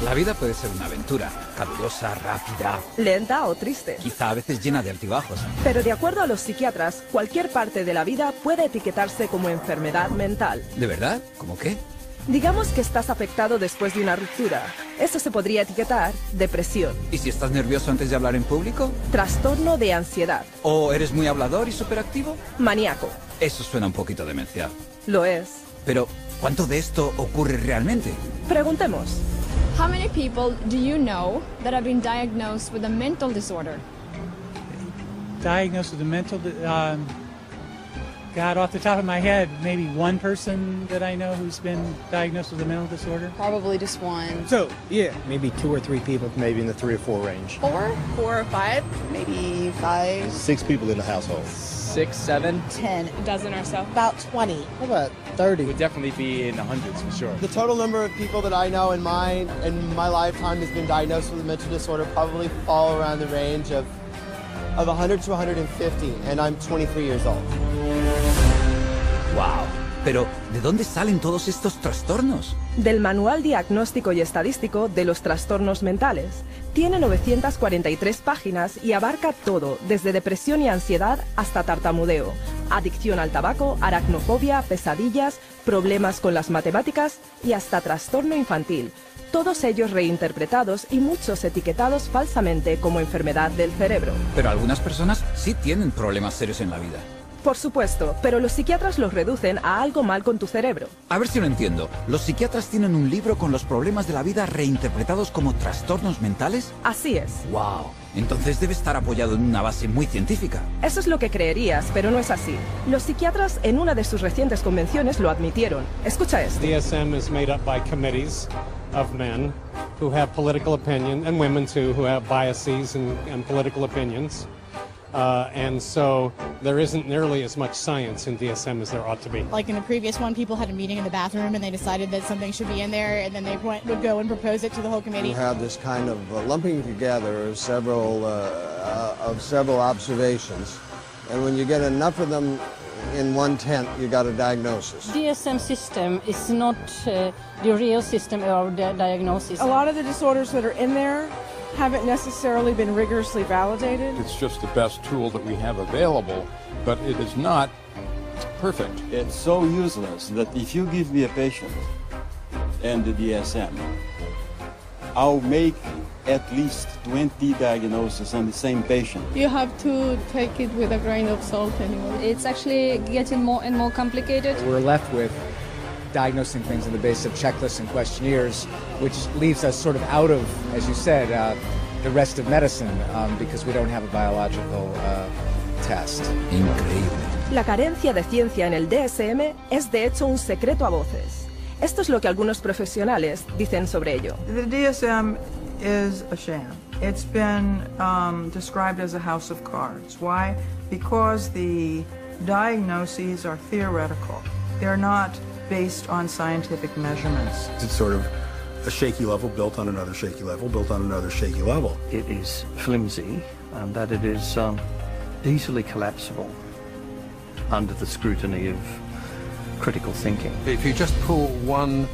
La vida puede ser una aventura, calurosa, rápida, lenta o triste. quizá a veces llena de altibajos. Pero de acuerdo a los psiquiatras, cualquier parte de la vida puede etiquetarse como enfermedad mental. ¿De verdad? ¿Cómo qué? Digamos que estás afectado después de una ruptura. Eso se podría etiquetar depresión, ¿Y si estás nervioso antes de hablar en público? trastorno de ansiedad, ¿O eres muy hablador y superactivo? maníaco. Eso suena un poquito demencial. Lo es. Pero, ¿cuánto de esto ocurre realmente? Preguntemos. How many people do you know that have been diagnosed with a mental disorder? Diagnosed with a mental, God, off the top of my head, maybe one person that I know who's been diagnosed with a mental disorder. Probably just one. So, yeah, maybe 2 or 3 people, maybe in the 3 or 4 range. 4 or 5, maybe 5. 6 people in the household. 6, 7. 10. A dozen or so. About 20. How about 30? Would definitely be in the hundreds for sure. The total number of people that I know in my lifetime has been diagnosed with a mental disorder probably fall around the range of 100 to 150, and I'm 23 years old. ¡Wow! Pero, ¿de dónde salen todos estos trastornos? Del Manual Diagnóstico y Estadístico de los Trastornos Mentales. Tiene 943 páginas y abarca todo, desde depresión y ansiedad hasta tartamudeo, adicción al tabaco, aracnofobia, pesadillas, problemas con las matemáticas y hasta trastorno infantil. Todos ellos reinterpretados y muchos etiquetados falsamente como enfermedad del cerebro. Pero algunas personas sí tienen problemas serios en la vida. Por supuesto, pero los psiquiatras los reducen a algo mal con tu cerebro. A ver si lo entiendo. ¿Los psiquiatras tienen un libro con los problemas de la vida reinterpretados como trastornos mentales? Así es. ¡Wow! Entonces debe estar apoyado en una base muy científica. Eso es lo que creerías, pero no es así. Los psiquiatras en una de sus recientes convenciones lo admitieron. Escucha esto. DSM is made up by committees of men who have political opinion, and women too, who have biases and political opinions. And so there isn't nearly as much science in DSM as there ought to be. Like in the previous one, people had a meeting in the bathroom and they decided that something should be in there, and then they would go and propose it to the whole committee. You have this kind of lumping together of several observations, and when you get enough of them in one tent, you got a diagnosis. DSM system is not the real system of the diagnosis. A lot of the disorders that are in there haven't necessarily been rigorously validated. It's just the best tool that we have available, but it is not perfect. It's so useless that if you give me a patient and the DSM, I'll make at least 20 diagnoses on the same patient. You have to take it with a grain of salt anyway. It's actually getting more and more complicated. We're left with diagnosing things on the basis of checklists and questionnaires, which leaves us sort of out of, as you said, the rest of medicine, because we don't have a biological test. Increíble. La carencia de ciencia en el DSM es de hecho un secreto a voces. Esto es lo que algunos profesionales dicen sobre ello. The DSM is a sham. It's been described as a house of cards. Why? Because the diagnoses are theoretical. They're not based on scientific measurements. It's sort of a shaky level built on another shaky level, built on another shaky level. It is flimsy and that it is easily collapsible under the scrutiny of critical thinking. If you just pull one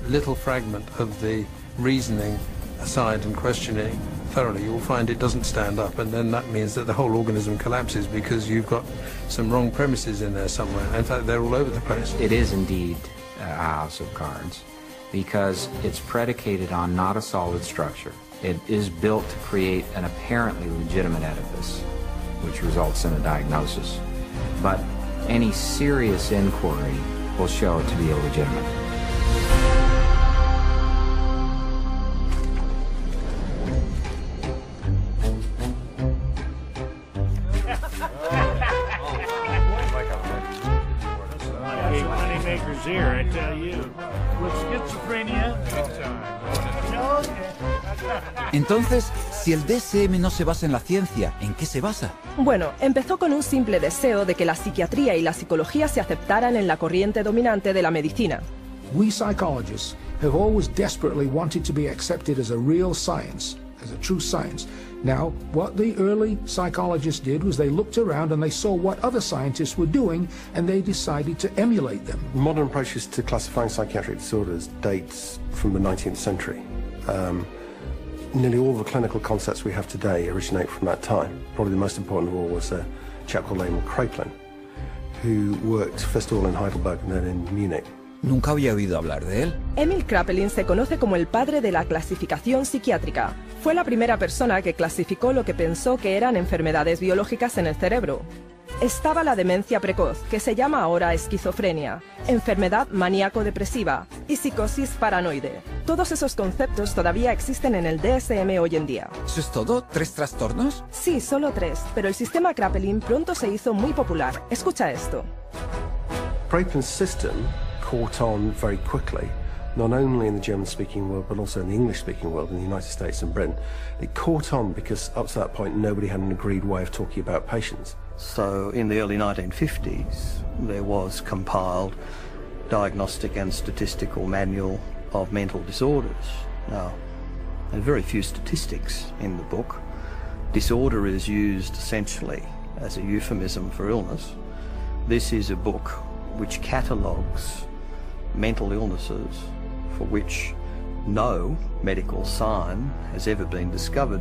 little fragment of the reasoning aside and questioning thoroughly, you'll find it doesn't stand up, and then that means that the whole organism collapses because you've got some wrong premises in there somewhere. In fact, they're all over the place. It is indeed a house of cards because it's predicated on not a solid structure. It is built to create an apparently legitimate edifice, which results in a diagnosis. But any serious inquiry will show it to be illegitimate. Here, I tell you. With schizophrenia. Entonces, si el DSM no se basa en la ciencia, ¿en qué se basa? Bueno, empezó con un simple deseo de que la psiquiatría y la psicología se aceptaran en la corriente dominante de la medicina. We psychologists have always desperately wanted to be accepted as a real science, as a true science. Now, what the early psychologists did was they looked around and they saw what other scientists were doing and they decided to emulate them. Modern approaches to classifying psychiatric disorders dates from the 19th century. Nearly all the clinical concepts we have today originate from that time. Probably the most important of all was a chap called Emil Kraepelin, who worked first of all in Heidelberg and then in Munich. Nunca había oído hablar de él. Emil Kraepelin se conoce como el padre de la clasificación psiquiátrica. Fue la primera persona que clasificó lo que pensó que eran enfermedades biológicas en el cerebro. Estaba la demencia precoz, que se llama ahora esquizofrenia, enfermedad maníaco-depresiva y psicosis paranoide. Todos esos conceptos todavía existen en el DSM hoy en día. ¿Eso es todo? ¿3 trastornos? Sí, solo 3, pero el sistema Kraepelin pronto se hizo muy popular. Escucha esto. Kraepelin's system caught on very quickly, not only in the German-speaking world, but also in the English-speaking world in the United States and Britain. It caught on because up to that point nobody had an agreed way of talking about patients. So in the early 1950s, there was compiled Diagnostic and Statistical Manual of Mental Disorders. Now, there are very few statistics in the book. Disorder is used essentially as a euphemism for illness. This is a book which catalogues mental illnesses for which no medical sign has ever been discovered.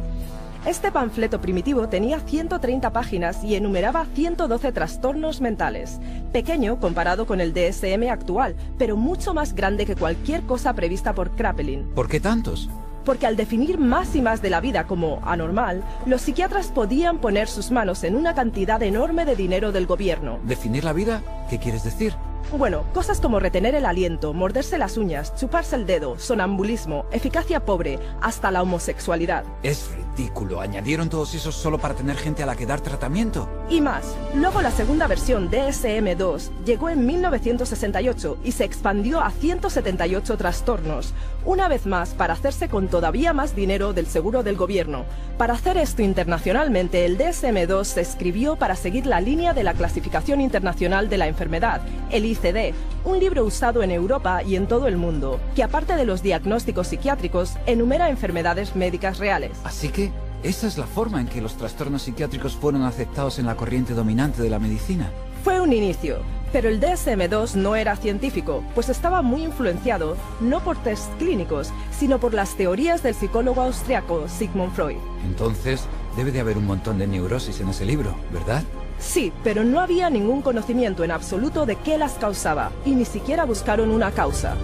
Este panfleto primitivo tenía 130 páginas y enumeraba 112 trastornos mentales. Pequeño comparado con el DSM actual, pero mucho más grande que cualquier cosa prevista por Kraepelin. ¿Por qué tantos? Porque al definir más y más de la vida como anormal, los psiquiatras podían poner sus manos en una cantidad enorme de dinero del gobierno. ¿Definir la vida? ¿Qué quieres decir? Bueno, cosas como retener el aliento, morderse las uñas, chuparse el dedo, sonambulismo, eficacia pobre, hasta la homosexualidad. Es ridículo. ¿Añadieron todos esos solo para tener gente a la que dar tratamiento? Y más. Luego la segunda versión DSM-2 llegó en 1968 y se expandió a 178 trastornos. Una vez más para hacerse con todavía más dinero del seguro del gobierno. Para hacer esto internacionalmente, el DSM-2 se escribió para seguir la línea de la Clasificación Internacional de la Enfermedad, el ICD, un libro usado en Europa y en todo el mundo, que aparte de los diagnósticos psiquiátricos, enumera enfermedades médicas reales. Así que, esa es la forma en que los trastornos psiquiátricos fueron aceptados en la corriente dominante de la medicina. Fue un inicio, pero el DSM-2 no era científico, pues estaba muy influenciado no por tests clínicos, sino por las teorías del psicólogo austriaco Sigmund Freud. Entonces, debe de haber un montón de neurosis en ese libro, ¿verdad? Sí, pero no había ningún conocimiento en absoluto de qué las causaba, y ni siquiera buscaron una causa.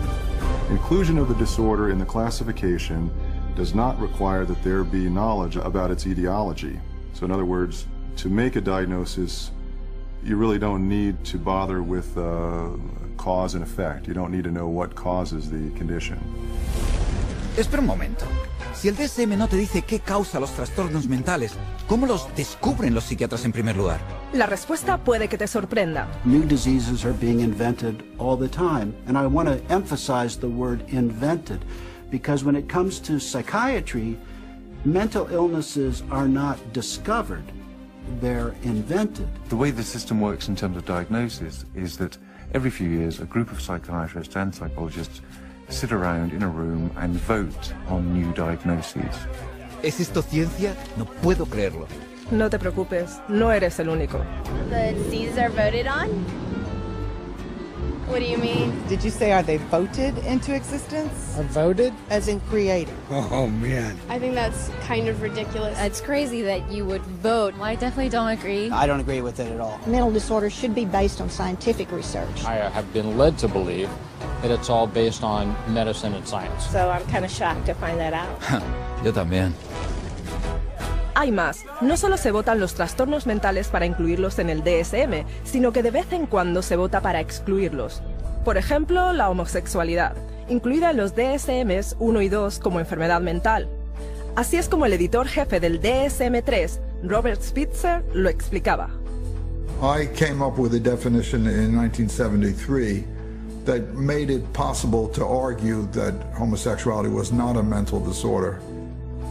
Inclusion of the disorder in the classification does not require that there be knowledge about its etiology. So in other words, to make a diagnosis, you really don't need to bother with cause and effect. You don't need to know what causes the condition. Espera un momento. Si el DSM no te dice qué causa los trastornos mentales, ¿cómo los descubren los psiquiatras en primer lugar? La respuesta puede que te sorprenda. New diseases are being invented all the time, and I want to emphasize the word invented, because when it comes to psychiatry, mental illnesses are not discovered, they're invented. The way the system works in terms of diagnosis is that every few years a group of psychiatrists and psychologists sit around in a room and vote on new diagnoses. ¿Es esto ciencia? No puedo creerlo. No te preocupes, no eres el único. The diseases are voted on? What do you mean? Did you say are they voted into existence? Are voted? As in created. Oh, man. I think that's kind of ridiculous. It's crazy that you would vote. I definitely don't agree. I don't agree with it at all. Mental disorders should be based on scientific research. I have been led to believe that it's all based on medicine and science. So I'm kind of shocked to find that out. Yo también. Hay más, no solo se votan los trastornos mentales para incluirlos en el DSM, sino que de vez en cuando se vota para excluirlos. Por ejemplo, la homosexualidad, incluida en los DSMs 1 y 2 como enfermedad mental. Así es como el editor jefe del DSM-3, Robert Spitzer, lo explicaba. I came up with a definition in 1973 that made it possible to argue that homosexuality was not a mental disorder.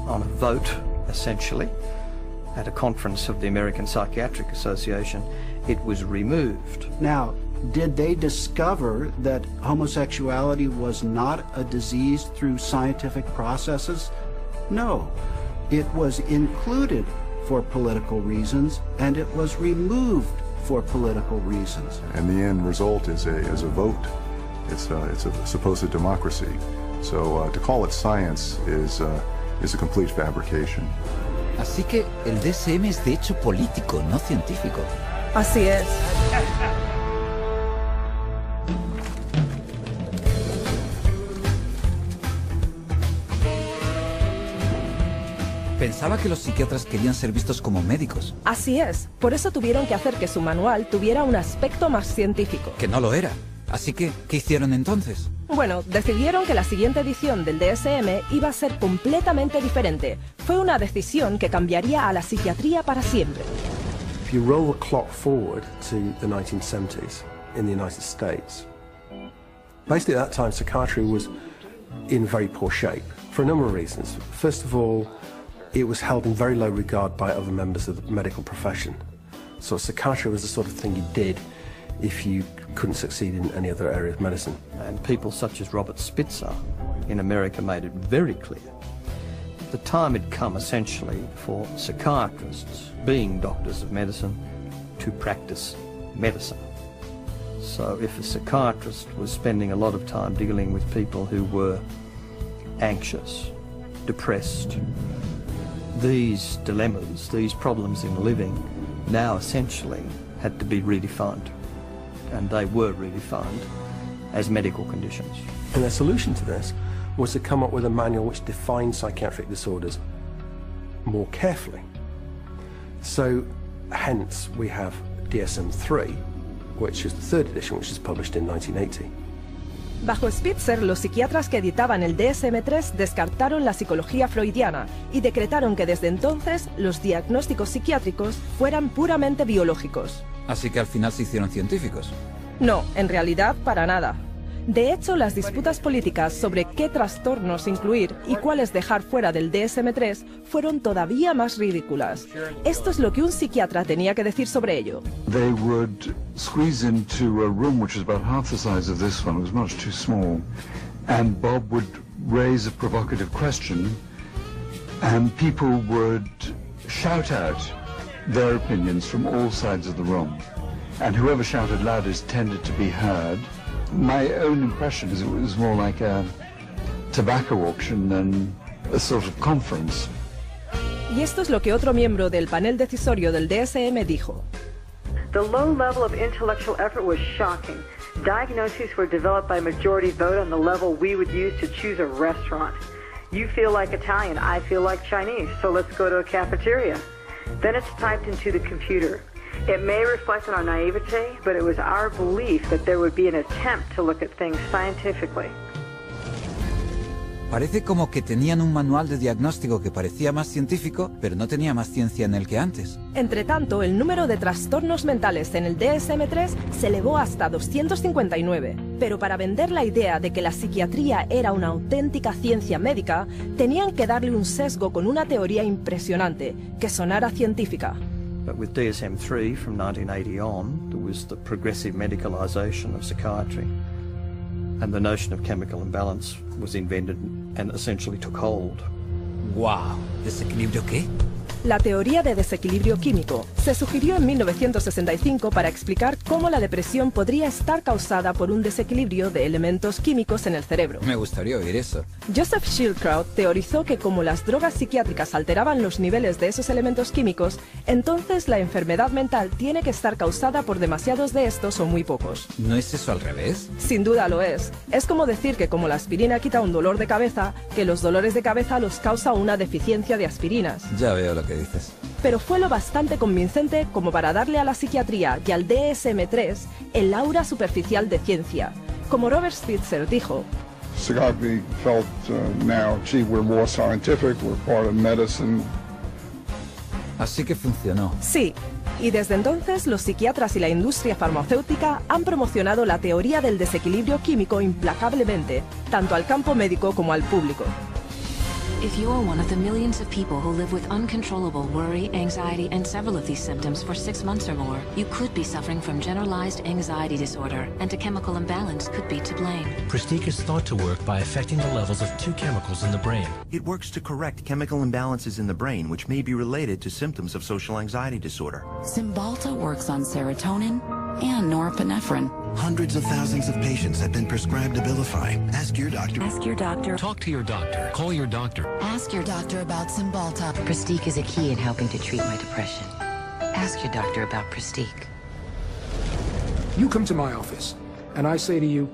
On a vote, essentially, at a conference of the American Psychiatric Association, it was removed. Now, did they discover that homosexuality was not a disease through scientific processes? No. It was included for political reasons, and it was removed for political reasons. And the end result is a vote. It's a supposed democracy. So to call it science is a complete fabrication. Así que el DSM es de hecho político, no científico. Así es. Pensaba que los psiquiatras querían ser vistos como médicos. Así es. Por eso tuvieron que hacer que su manual tuviera un aspecto más científico. Que no lo era. Así que, ¿qué hicieron entonces? Bueno, decidieron que la siguiente edición del DSM iba a ser completamente diferente. Fue una decisión que cambiaría a la psiquiatría para siempre. If you roll the clock forward to the 1970s in the United States, basically at that time psychiatry was in very poor shape for a number of reasons. First of all, it was held in very low regard by other members of the medical profession. So psychiatry was the sort of thing you did if you couldn't succeed in any other area of medicine. And people such as Robert Spitzer in America made it very clear. The time had come essentially for psychiatrists, being doctors of medicine, to practice medicine. So if a psychiatrist was spending a lot of time dealing with people who were anxious, depressed, these dilemmas, these problems in living, now essentially had to be redefined. And they were redefined as medical conditions. And their solution to this was to come up with a manual which defined psychiatric disorders more carefully. So, hence, we have DSM-3, which is the third edition, which is published in 1980. Bajo Spitzer, los psiquiatras que editaban el DSM-3 descartaron la psicología freudiana y decretaron que desde entonces los diagnósticos psiquiátricos fueran puramente biológicos. Así que al final se hicieron científicos. No, en realidad para nada. De hecho, las disputas políticas sobre qué trastornos incluir y cuáles dejar fuera del DSM-3 fueron todavía más ridículas. Esto es lo que un psiquiatra tenía que decir sobre ello. They would squeeze into a room which was about half the size of this one. It was much too small. And Bob would raise a provocative question, and people would shout out their opinions from all sides of the room. And whoever shouted loudest tended to be heard. My own impression is it was more like a tobacco auction than a sort of conference. Y esto es lo que otro miembro del panel decisorio del DSM dijo. The low level of intellectual effort was shocking. Diagnoses were developed by majority vote on the level we would use to choose a restaurant. You feel like Italian, I feel like Chinese, so let's go to a cafeteria. Then it's typed into the computer. It may reflect on our naivete, but it was our belief that there would be an attempt to look at things scientifically. Parece como que tenían un manual de diagnóstico que parecía más científico, pero no tenía más ciencia en él que antes. Entre tanto, el número de trastornos mentales en el DSM-3 se elevó hasta 259. Pero para vender la idea de que la psiquiatría era una auténtica ciencia médica, tenían que darle un sesgo con una teoría impresionante, que sonara científica. But with DSM-3 from 1980 on, there was the progressive medicalisation of psychiatry. And the notion of chemical imbalance was invented and essentially took hold. ¡Wow! ¿Desequilibrio qué? La teoría de desequilibrio químico se sugirió en 1965 para explicar cómo la depresión podría estar causada por un desequilibrio de elementos químicos en el cerebro. Me gustaría oír eso. Joseph Schildkraut teorizó que como las drogas psiquiátricas alteraban los niveles de esos elementos químicos, entonces la enfermedad mental tiene que estar causada por demasiados de estos o muy pocos. ¿No es eso al revés? Sin duda lo es. Es como decir que como la aspirina quita un dolor de cabeza, que los dolores de cabeza los causa una deficiencia de aspirinas. Ya veo lo que dices. Pero fue lo bastante convincente como para darle a la psiquiatría y al DSM-3 el aura superficial de ciencia. Como Robert Spitzer dijo, Psychiatry felt now, gee, we're more scientific, we're part of medicine. Así que funcionó. Sí, y desde entonces los psiquiatras y la industria farmacéutica han promocionado la teoría del desequilibrio químico implacablemente, tanto al campo médico como al público. If you're one of the millions of people who live with uncontrollable worry, anxiety, and several of these symptoms for 6 months or more, you could be suffering from generalized anxiety disorder, and a chemical imbalance could be to blame. Pristiq is thought to work by affecting the levels of 2 chemicals in the brain. It works to correct chemical imbalances in the brain, which may be related to symptoms of social anxiety disorder. Cymbalta works on serotonin, and norepinephrine. Hundreds of thousands of patients have been prescribed Abilify. Ask your doctor. Ask your doctor. Talk to your doctor. Call your doctor. Ask your doctor about Cymbalta. Pristiq is a key in helping to treat my depression. Ask your doctor about Pristiq. You come to my office, and I say to you,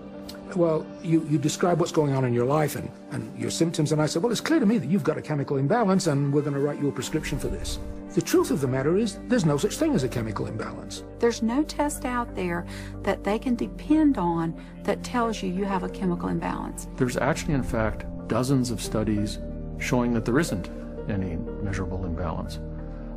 well, you describe what's going on in your life and your symptoms, and I say, well, it's clear to me that you've got a chemical imbalance, and we're going to write you a prescription for this. The truth of the matter is, there's no such thing as a chemical imbalance. There's no test out there that they can depend on that tells you you have a chemical imbalance. There's actually, in fact, dozens of studies showing that there isn't any measurable imbalance.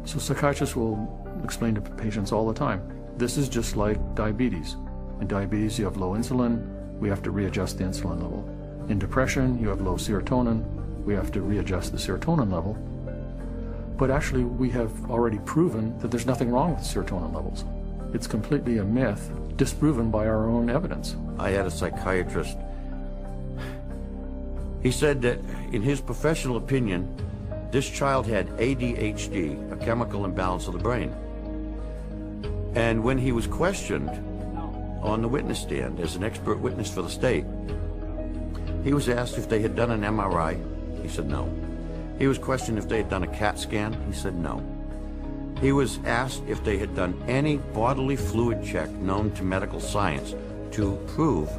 So psychiatrists will explain to patients all the time, this is just like diabetes. In diabetes, you have low insulin, we have to readjust the insulin level. In depression, you have low serotonin, we have to readjust the serotonin level. But actually, we have already proven that there's nothing wrong with serotonin levels. It's completely a myth, disproven by our own evidence. I had a psychiatrist. He said that, in his professional opinion, this child had ADHD, a chemical imbalance of the brain. And when he was questioned on the witness stand as an expert witness for the state, he was asked if they had done an MRI. He said no. He was questioned if they had done a CAT scan. He said no. He was asked if they had done any bodily fluid check known to medical science to prove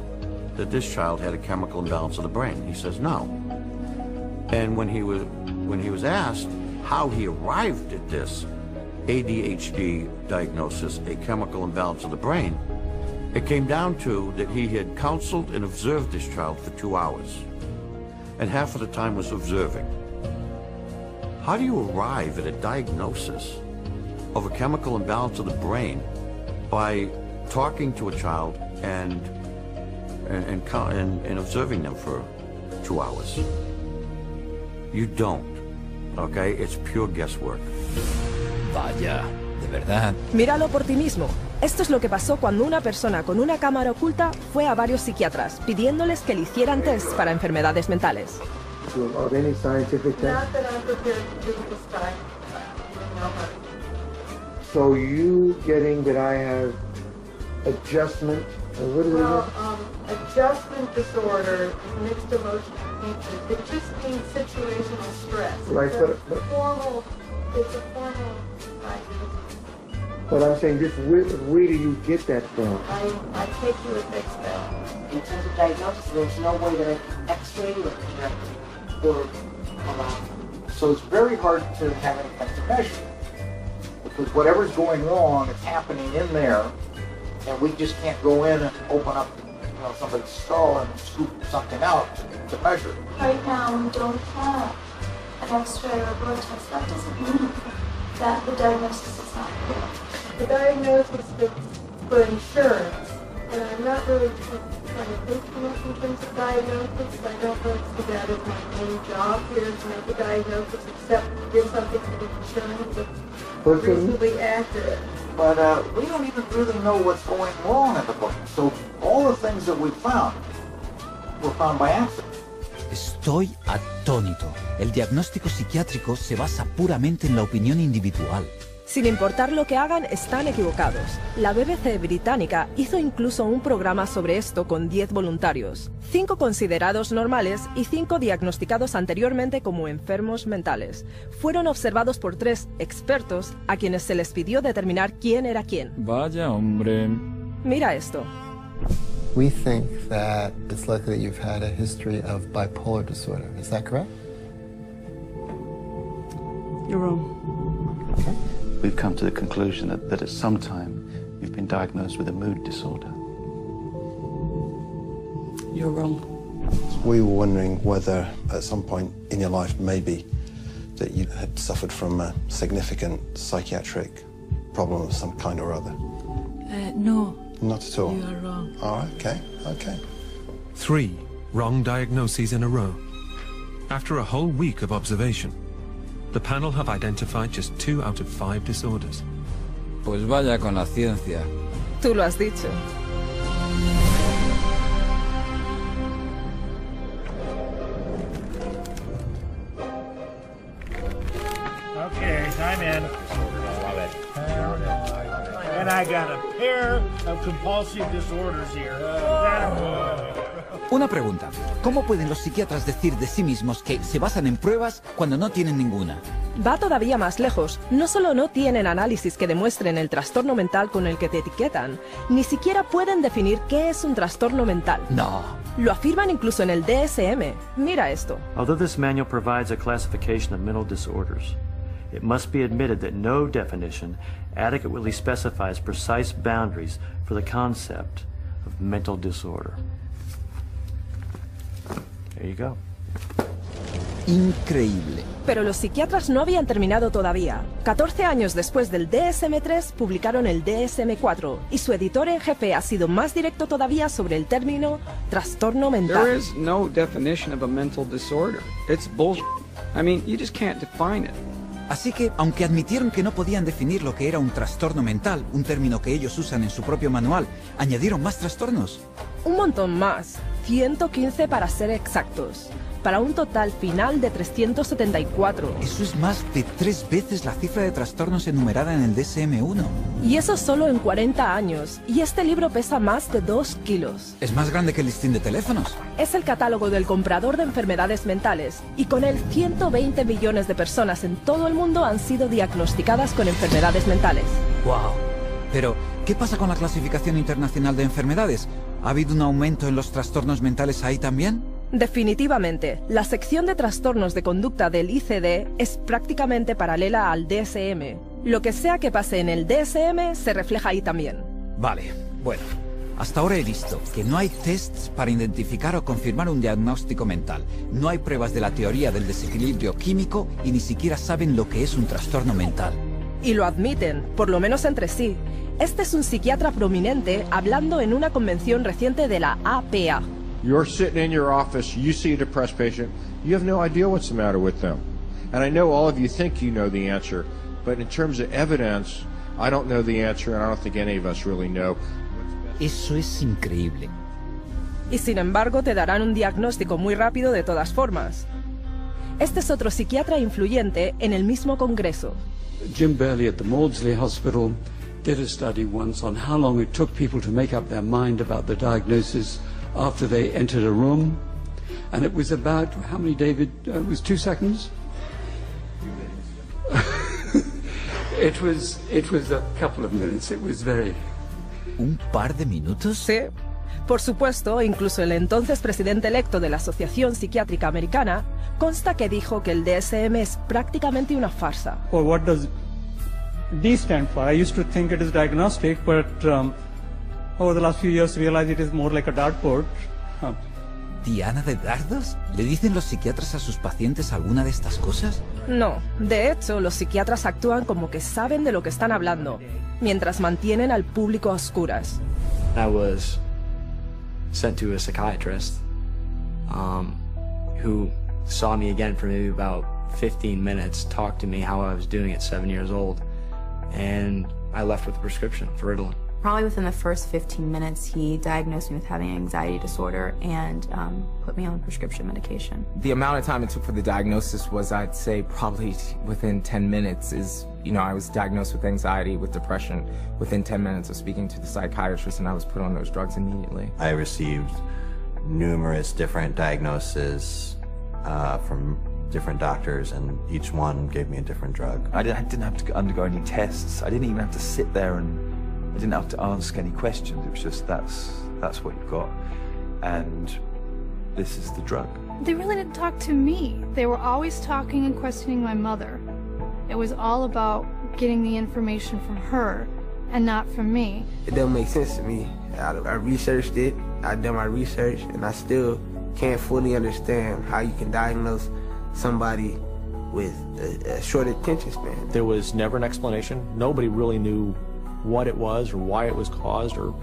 that this child had a chemical imbalance of the brain. He says no. And when he was asked how he arrived at this ADHD diagnosis, a chemical imbalance of the brain, it came down to that he had counseled and observed this child for 2 hours, and half of the time was observing. How do you arrive at a diagnosis of a chemical imbalance of the brain by talking to a child and observing them for 2 hours? You don't, okay? It's pure guesswork. Vaya, de verdad. Míralo por ti mismo. Esto es lo que pasó cuando una persona con una cámara oculta fue a varios psiquiatras pidiéndoles que le hicieran test para enfermedades mentales. Of any scientific test? Not that I'm prepared to do this time. No. So you getting that I have adjustment, what do Adjustment disorder, mixed emotional features. It just means situational stress. Right, it's a formal diagnosis. But I'm saying, just where do you get that from? I take you at face value. In terms of diagnosis, there's no way that I can X-ray or project or allow. So it's very hard to have anything to measure, because whatever's going wrong is happening in there, and we just can't go in and open up, somebody's skull and scoop something out to measure. Right now, we don't have an X-ray or blood test. That doesn't mean that the diagnosis is not good. The diagnosis is for insurance, and I'm not really trying to think too much in terms of diagnosis. I don't really see that as my main job here to make a diagnosis, except to give something to the insurance that's reasonably accurate. But we don't even really know what's going wrong in the brain. So all the things that we found were found by accident. Estoy atónito. El diagnóstico psiquiátrico se basa puramente en la opinión individual. Sin importar lo que hagan, están equivocados. La BBC británica hizo incluso un programa sobre esto con 10 voluntarios, 5 considerados normales y 5 diagnosticados anteriormente como enfermos mentales. Fueron observados por 3 expertos a quienes se les pidió determinar quién era quién. Vaya hombre. Mira esto. We think that it's likely that you've had a history of bipolar disorder. Is that correct? You're wrong. Okay. We've come to the conclusion that at some time you've been diagnosed with a mood disorder. You're wrong. We were wondering whether at some point in your life maybe that you had suffered from a significant psychiatric problem of some kind or other. No. Not at all? You are wrong. Oh, okay, okay. 3 wrong diagnoses in a row. After a whole week of observation, the panel have identified just 2 out of 5 disorders. Pues vaya con la ciencia. Tú lo has dicho. Okay, time in. Love it. And And I got a pair of compulsive disorders here. Una pregunta. ¿Cómo pueden los psiquiatras decir de sí mismos que se basan en pruebas cuando no tienen ninguna? Va todavía más lejos. No solo no tienen análisis que demuestren el trastorno mental con el que te etiquetan, ni siquiera pueden definir qué es un trastorno mental. No. Lo afirman incluso en el DSM. Mira esto. Although this manual provides a classification of mental disorders, it must be admitted that no definition adequately specifies precise boundaries for the concept of mental disorder. There you go. Increíble. Pero los psiquiatras no habían terminado todavía. 14 años después del DSM-3 publicaron el DSM-4 y su editor en jefe ha sido más directo todavía sobre el término trastorno mental. There is no definition of a mental disorder. It's bullshit. I mean, you just can't define it. Así que, aunque admitieron que no podían definir lo que era un trastorno mental, un término que ellos usan en su propio manual, añadieron más trastornos. Un montón más, 115 para ser exactos, para un total final de 374. Eso es más de 3 veces la cifra de trastornos enumerada en el DSM-1. Y eso solo en 40 años, y este libro pesa más de 2 kilos. Es más grande que el listín de teléfonos. Es el catálogo del comprador de enfermedades mentales, y con él 120 millones de personas en todo el mundo han sido diagnosticadas con enfermedades mentales. ¡Wow! Pero, ¿qué pasa con la clasificación internacional de enfermedades? ¿Ha habido un aumento en los trastornos mentales ahí también? Definitivamente, la sección de trastornos de conducta del ICD es prácticamente paralela al DSM. Lo que sea que pase en el DSM se refleja ahí también. Vale, bueno. Hasta ahora he visto que no hay tests para identificar o confirmar un diagnóstico mental. No hay pruebas de la teoría del desequilibrio químico y ni siquiera saben lo que es un trastorno mental. Y lo admiten, por lo menos entre sí. Este es un psiquiatra prominente hablando en una convención reciente de la APA. You're sitting in your office, you see a depressed patient, you have no idea what's the matter with them. And I know all of you think you know the answer, but in terms of evidence, I don't know the answer, and I don't think any of us really know. Eso es increíble. Y sin embargo te darán un diagnóstico muy rápido de todas formas. Este es otro psiquiatra influyente en el mismo congreso. Jim Burley at the Maudsley Hospital did a study once on how long it took people to make up their mind about the diagnosis after they entered a room, and it was about, how many, David? It was 2 seconds? It was a couple of minutes. It was very... ¿Un par de minutos? Sí. Por supuesto, incluso el entonces presidente electo de la Asociación Psiquiátrica Americana consta que dijo que el DSM es prácticamente una farsa. Well, what does D stand for? I used to think it is diagnostic, but over the last few years realized it is more like a dartboard. ¿Diana de dardos? ¿Le dicen los psiquiatras a sus pacientes alguna de estas cosas? No, de hecho, los psiquiatras actúan como que saben de lo que están hablando, mientras mantienen al público a oscuras. I was sent to a psychiatrist who saw me again for maybe about 15 minutes, talked to me how I was doing at 7 years old, and I left with a prescription for Ritalin. Probably within the first 15 minutes, he diagnosed me with having an anxiety disorder and put me on prescription medication. The amount of time it took for the diagnosis was, I'd say, probably within 10 minutes is, you know, I was diagnosed with anxiety, with depression, within 10 minutes of speaking to the psychiatrist, and I was put on those drugs immediately. I received numerous different diagnoses from different doctors, and each one gave me a different drug. I didn't have to undergo any tests. I didn't even have to sit there and I didn't have to ask any questions. It was just that's what you've got, and this is the drug. They really didn't talk to me. They were always talking and questioning my mother. It was all about getting the information from her and not from me. It doesn't make sense to me. I researched it, I've done my research, and I still can't fully understand how you can diagnose somebody with a short attention span. There was never an explanation. Nobody really knew what it was or why it was caused or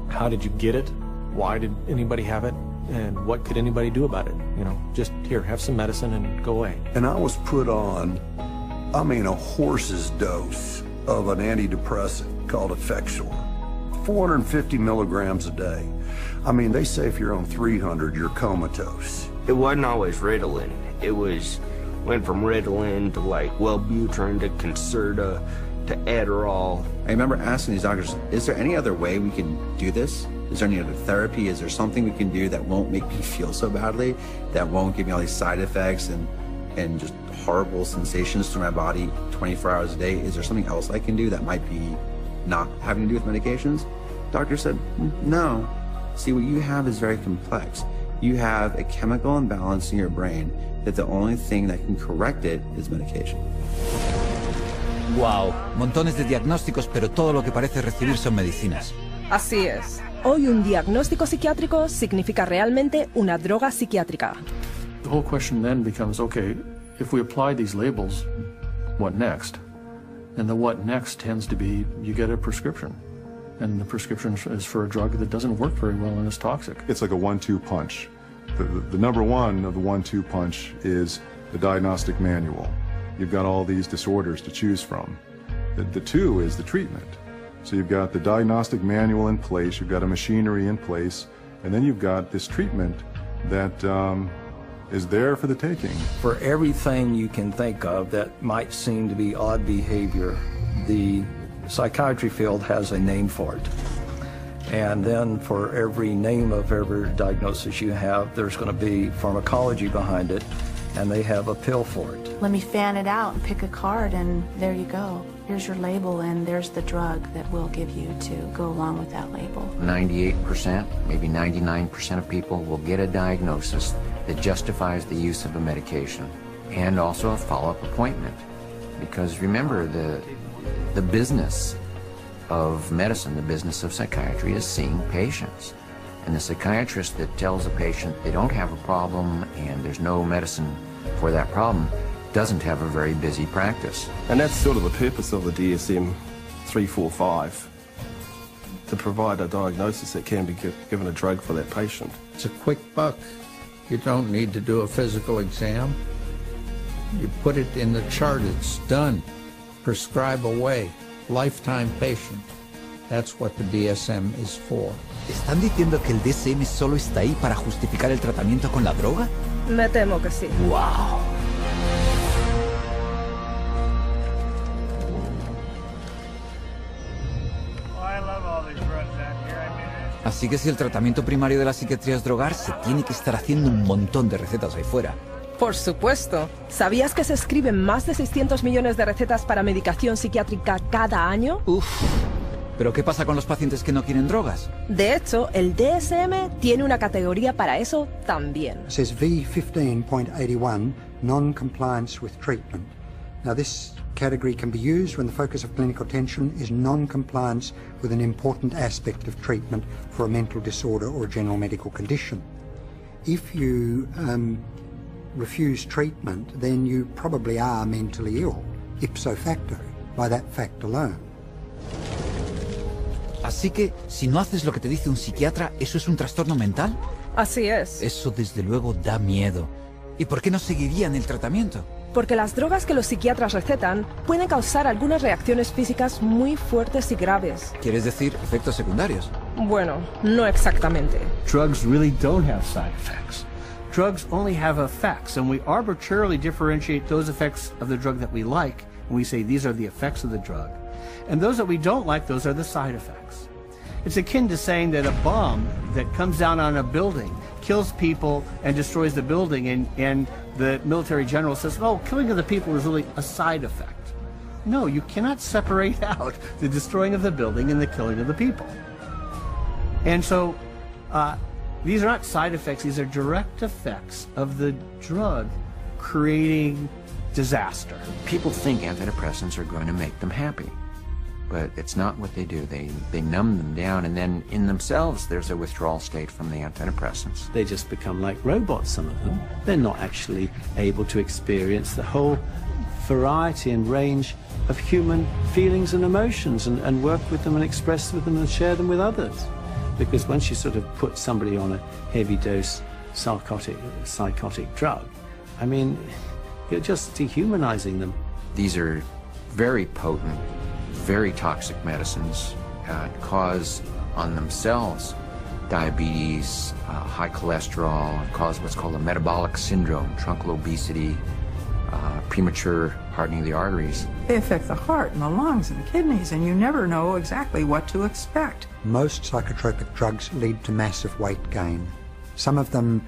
how did you get it, why did anybody have it, and what could anybody do about it. You know, just here, have some medicine and go away. And I was put on, I mean, a horse's dose of an antidepressant called Effexor, 450 milligrams a day. I mean, they say if you're on 300, you're comatose. It wasn't always Ritalin. It went from Ritalin to like Wellbutrin to Concerta to Adderall I remember asking these doctors, is there any other way we can do this? Is there any other therapy? Is there something we can do that won't make me feel so badly, that won't give me all these side effects and just horrible sensations through my body 24 hours a day? Is there something else I can do that might be not having to do with medications? Doctor said, no. See, what you have is very complex. You have a chemical imbalance in your brain that the only thing that can correct it is medication. Wow, montones de diagnósticos, pero todo lo que parece recibir son medicinas. Así es. Hoy un diagnóstico psiquiátrico significa realmente una droga psiquiátrica. The whole question then becomes, okay, if we apply these labels, what next? And the what next tends to be, you get a prescription. And the prescription is for a drug that doesn't work very well and is toxic. It's like a 1-2 punch. The number one of the 1-2 punch is the diagnostic manual. You've got all these disorders to choose from. The two is the treatment. So you've got the diagnostic manual in place, you've got a machinery in place, and then you've got this treatment that is there for the taking. For everything you can think of that might seem to be odd behavior, the psychiatry field has a name for it. And then for every name of every diagnosis you have, there's going to be pharmacology behind it, and they have a pill for it. Let me fan it out and pick a card, and there you go. Here's your label, and there's the drug that we'll give you to go along with that label. 98%, maybe 99% of people will get a diagnosis that justifies the use of a medication and also a follow-up appointment. Because remember, the business of medicine, the business of psychiatry, is seeing patients. And the psychiatrist that tells a patient they don't have a problem and there's no medicine for that problem doesn't have a very busy practice. And that's sort of the purpose of the DSM-345, to provide a diagnosis that can be given a drug for that patient. It's a quick buck. You don't need to do a physical exam. You put it in the chart, it's done. Prescribe away. Lifetime patient. That's what the DSM is for. ¿Están diciendo que el DSM solo está ahí para justificar el tratamiento con la droga? Me temo que sí. Wow. Así que si el tratamiento primario de la psiquiatría es drogar, se tiene que estar haciendo un montón de recetas ahí fuera. Por supuesto. ¿Sabías que se escriben más de 600 millones de recetas para medicación psiquiátrica cada año? Uf. ¿Pero qué pasa con los pacientes que no quieren drogas? De hecho, el DSM tiene una categoría para eso también. It says V15.81, non-compliance with treatment. Now this category can be used when the focus of clinical attention is non-compliance with an important aspect of treatment for a mental disorder or a general medical condition. If you refuse treatment, then you probably are mentally ill, ipso facto, by that fact alone. Así que, si no haces lo que te dice un psiquiatra, ¿eso es un trastorno mental? Así es. Eso desde luego da miedo. ¿Y por qué no seguirían el tratamiento? Porque las drogas que los psiquiatras recetan pueden causar algunas reacciones físicas muy fuertes y graves. ¿Quieres decir efectos secundarios? Bueno, no exactamente. Drugs really don't have side effects. Drugs only have effects, and we arbitrarily differentiate those effects of the drug that we like, and we say these are the effects of the drug. And those that we don't like, those are the side effects. It's akin to saying that a bomb that comes down on a building kills people and destroys the building, and the military general says, oh, killing of the people is really a side effect. No, you cannot separate out the destroying of the building and the killing of the people. And so these are not side effects, these are direct effects of the drug creating disaster. People think antidepressants are going to make them happy, but it's not what they do. They numb them down, and then in themselves there's a withdrawal state from the antidepressants. They just become like robots, some of them. They're not actually able to experience the whole variety and range of human feelings and emotions and work with them and express with them and share them with others. Because once you sort of put somebody on a heavy dose psychotic drug, I mean, you're just dehumanizing them. These are very potent, very toxic medicines, cause on themselves diabetes, high cholesterol, cause what's called a metabolic syndrome, truncal obesity, premature hardening the arteries. They affect the heart and the lungs and the kidneys, and you never know exactly what to expect. Most psychotropic drugs lead to massive weight gain. Some of them,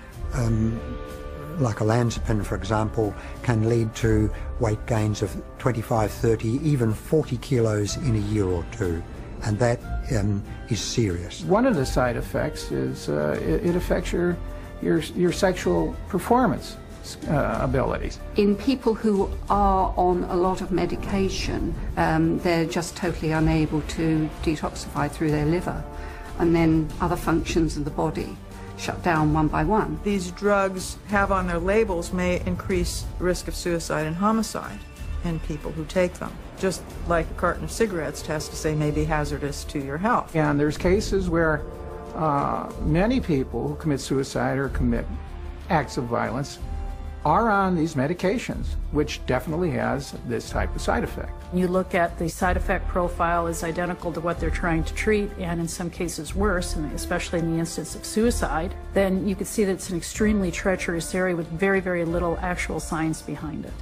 like olanzapine, for example, can lead to weight gains of 25, 30, even 40 kilos in a year or two. And that is serious. One of the side effects is it affects your sexual performance abilities. In people who are on a lot of medication, they're just totally unable to detoxify through their liver, and then other functions of the body shut down one by one. These drugs have on their labels may increase risk of suicide and homicide in people who take them, just like a carton of cigarettes has to say may be hazardous to your health. And there's cases where many people who commit suicide or commit acts of violence are on these medications, which definitely has this type of side effect. You look at the side effect profile is identical to what they're trying to treat, and in some cases worse, and especially in the instance of suicide, then you could see that it's an extremely treacherous area with very, very little actual science behind it.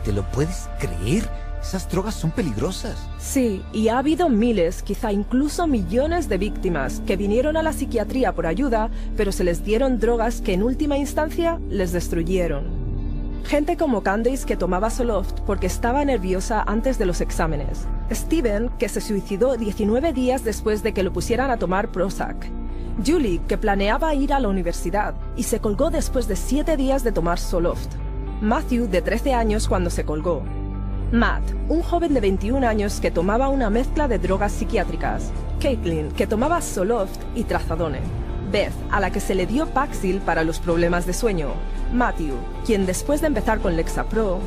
¿Te lo puedes creer? Esas drogas son peligrosas. Sí, y ha habido miles, quizá incluso millones de víctimas que vinieron a la psiquiatría por ayuda, pero se les dieron drogas que en última instancia les destruyeron. Gente como Candace, que tomaba Zoloft porque estaba nerviosa antes de los exámenes. Steven, que se suicidó 19 días después de que lo pusieran a tomar Prozac. Julie, que planeaba ir a la universidad y se colgó después de 7 días de tomar Zoloft. Matthew, de 13 años, cuando se colgó. Matt, un joven de 21 años que tomaba una mezcla de drogas psiquiátricas. Caitlin, que tomaba Zoloft y Trazadone. Beth, a la que se le dio Paxil para los problemas de sueño. Matthew, quien después de empezar con Lexapro.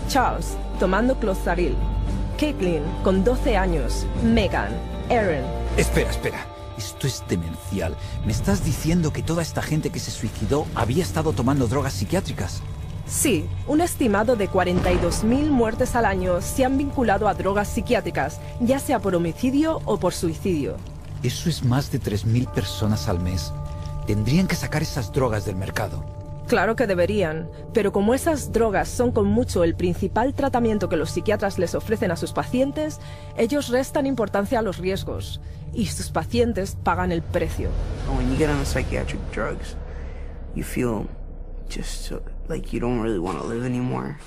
Charles, tomando Clozaril. Caitlin, con 12 años. Megan, Aaron. Espera. Esto es demencial. ¿Me estás diciendo que toda esta gente que se suicidó había estado tomando drogas psiquiátricas? Sí, un estimado de 42.000 muertes al año se han vinculado a drogas psiquiátricas, ya sea por homicidio o por suicidio. Eso es más de 3.000 personas al mes. Tendrían que sacar esas drogas del mercado. Claro que deberían, pero como esas drogas son con mucho el principal tratamiento que los psiquiatras les ofrecen a sus pacientes, ellos restan importancia a los riesgos, y sus pacientes pagan el precio. When you get on the psychiatric drugs, you feel just like you don't really want to live anymore,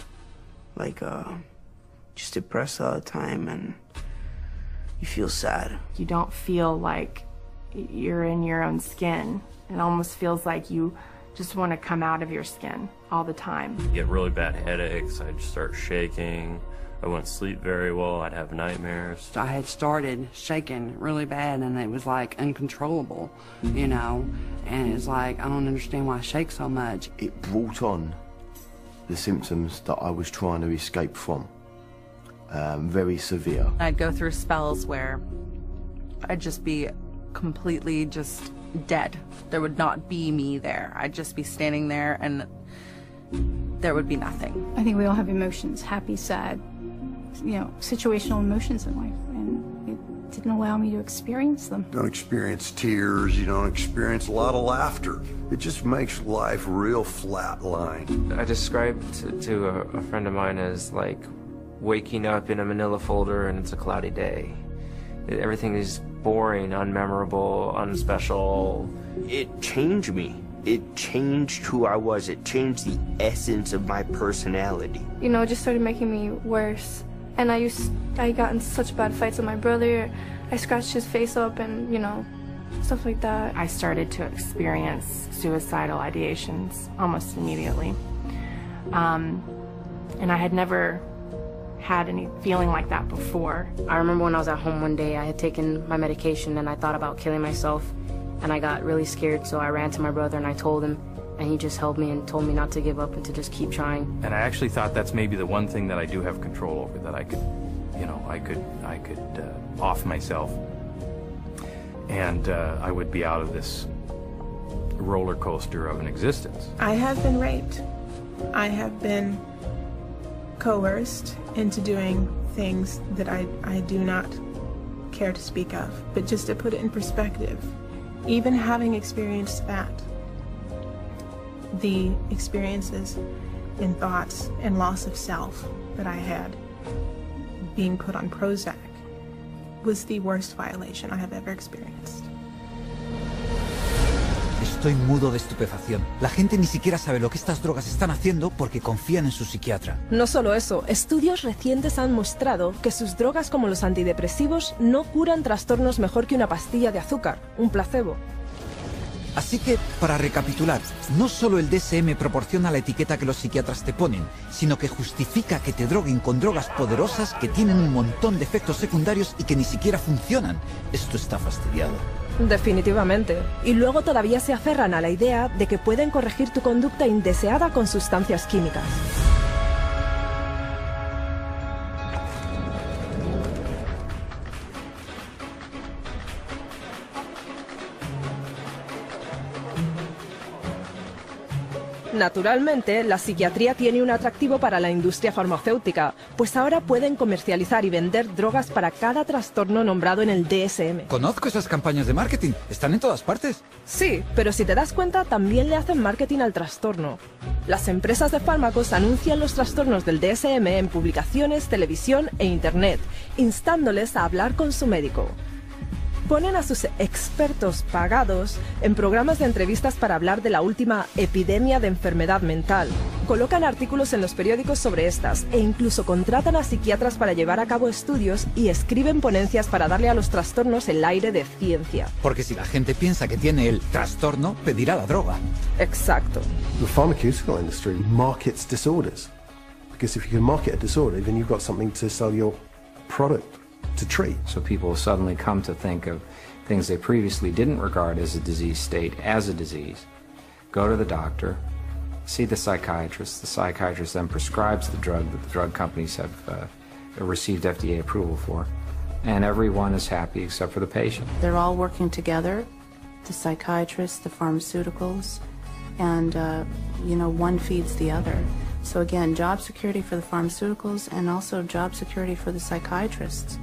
like just depressed all the time, and you feel sad. You don't feel like you're in your own skin. It almost feels like you just want to come out of your skin all the time. You get really bad headaches, I'd start shaking, I wouldn't sleep very well, I'd have nightmares. I had started shaking really bad and it was like uncontrollable, you know, and it's like, I don't understand why I shake so much. It brought on the symptoms that I was trying to escape from, very severe. I'd go through spells where I'd just be completely just dead. There would not be me there. I'd just be standing there and there would be nothing. I think we all have emotions, happy, sad, you know, situational emotions in life, and it didn't allow me to experience them. You don't experience tears, you don't experience a lot of laughter. It just makes life real flatline. I described to a friend of mine as like waking up in a manila folder and it's a cloudy day. Everything is boring, unmemorable, unspecial. It changed me. It changed who I was. It changed the essence of my personality. You know, it just started making me worse. And I got in such bad fights with my brother. I scratched his face up and, you know, stuff like that. I started to experience suicidal ideations almost immediately. And I had never had any feeling like that before. I remember when I was at home one day, I had taken my medication and I thought about killing myself, and I got really scared, so I ran to my brother and I told him, and he just held me and told me not to give up and to just keep trying. And I actually thought that's maybe the one thing that I do have control over, that I could, you know, I could off myself, and I would be out of this roller coaster of an existence. I have been raped. I have been coerced into doing things that I do not care to speak of. But just to put it in perspective, even having experienced that, the experiences in thoughts and loss of self that I had. Being put on Prozac was the worst violation I have ever experienced. Estoy mudo de estupefacción. La gente ni siquiera sabe lo que estas drogas están haciendo porque confían en su psiquiatra. No solo eso, estudios recientes han mostrado que sus drogas como los antidepresivos no curan trastornos mejor que una pastilla de azúcar, un placebo. Así que, para recapitular, no solo el DSM proporciona la etiqueta que los psiquiatras te ponen, sino que justifica que te droguen con drogas poderosas que tienen un montón de efectos secundarios y que ni siquiera funcionan. Esto está fastidiado. Definitivamente. Y luego todavía se aferran a la idea de que pueden corregir tu conducta indeseada con sustancias químicas. Naturalmente, la psiquiatría tiene un atractivo para la industria farmacéutica, pues ahora pueden comercializar y vender drogas para cada trastorno nombrado en el DSM. Conozco esas campañas de marketing, están en todas partes. Sí, pero si te das cuenta, también le hacen marketing al trastorno. Las empresas de fármacos anuncian los trastornos del DSM en publicaciones, televisión e internet, instándoles a hablar con su médico. Ponen a sus expertos pagados en programas de entrevistas para hablar de la última epidemia de enfermedad mental. Colocan artículos en los periódicos sobre estas e incluso contratan a psiquiatras para llevar a cabo estudios y escriben ponencias para darle a los trastornos el aire de ciencia. Porque si la gente piensa que tiene el trastorno, pedirá la droga. Exacto. The pharmaceutical industry markets disorders. Because if you can market a disorder, then you've got something to sell your product to treat. So people suddenly come to think of things they previously didn't regard as a disease state as a disease. Go to the doctor, see the psychiatrist then prescribes the drug that the drug companies have received FDA approval for, and everyone is happy except for the patient. They're all working together, the psychiatrists, the pharmaceuticals, and one feeds the other. So again, job security for the pharmaceuticals and also job security for the psychiatrists.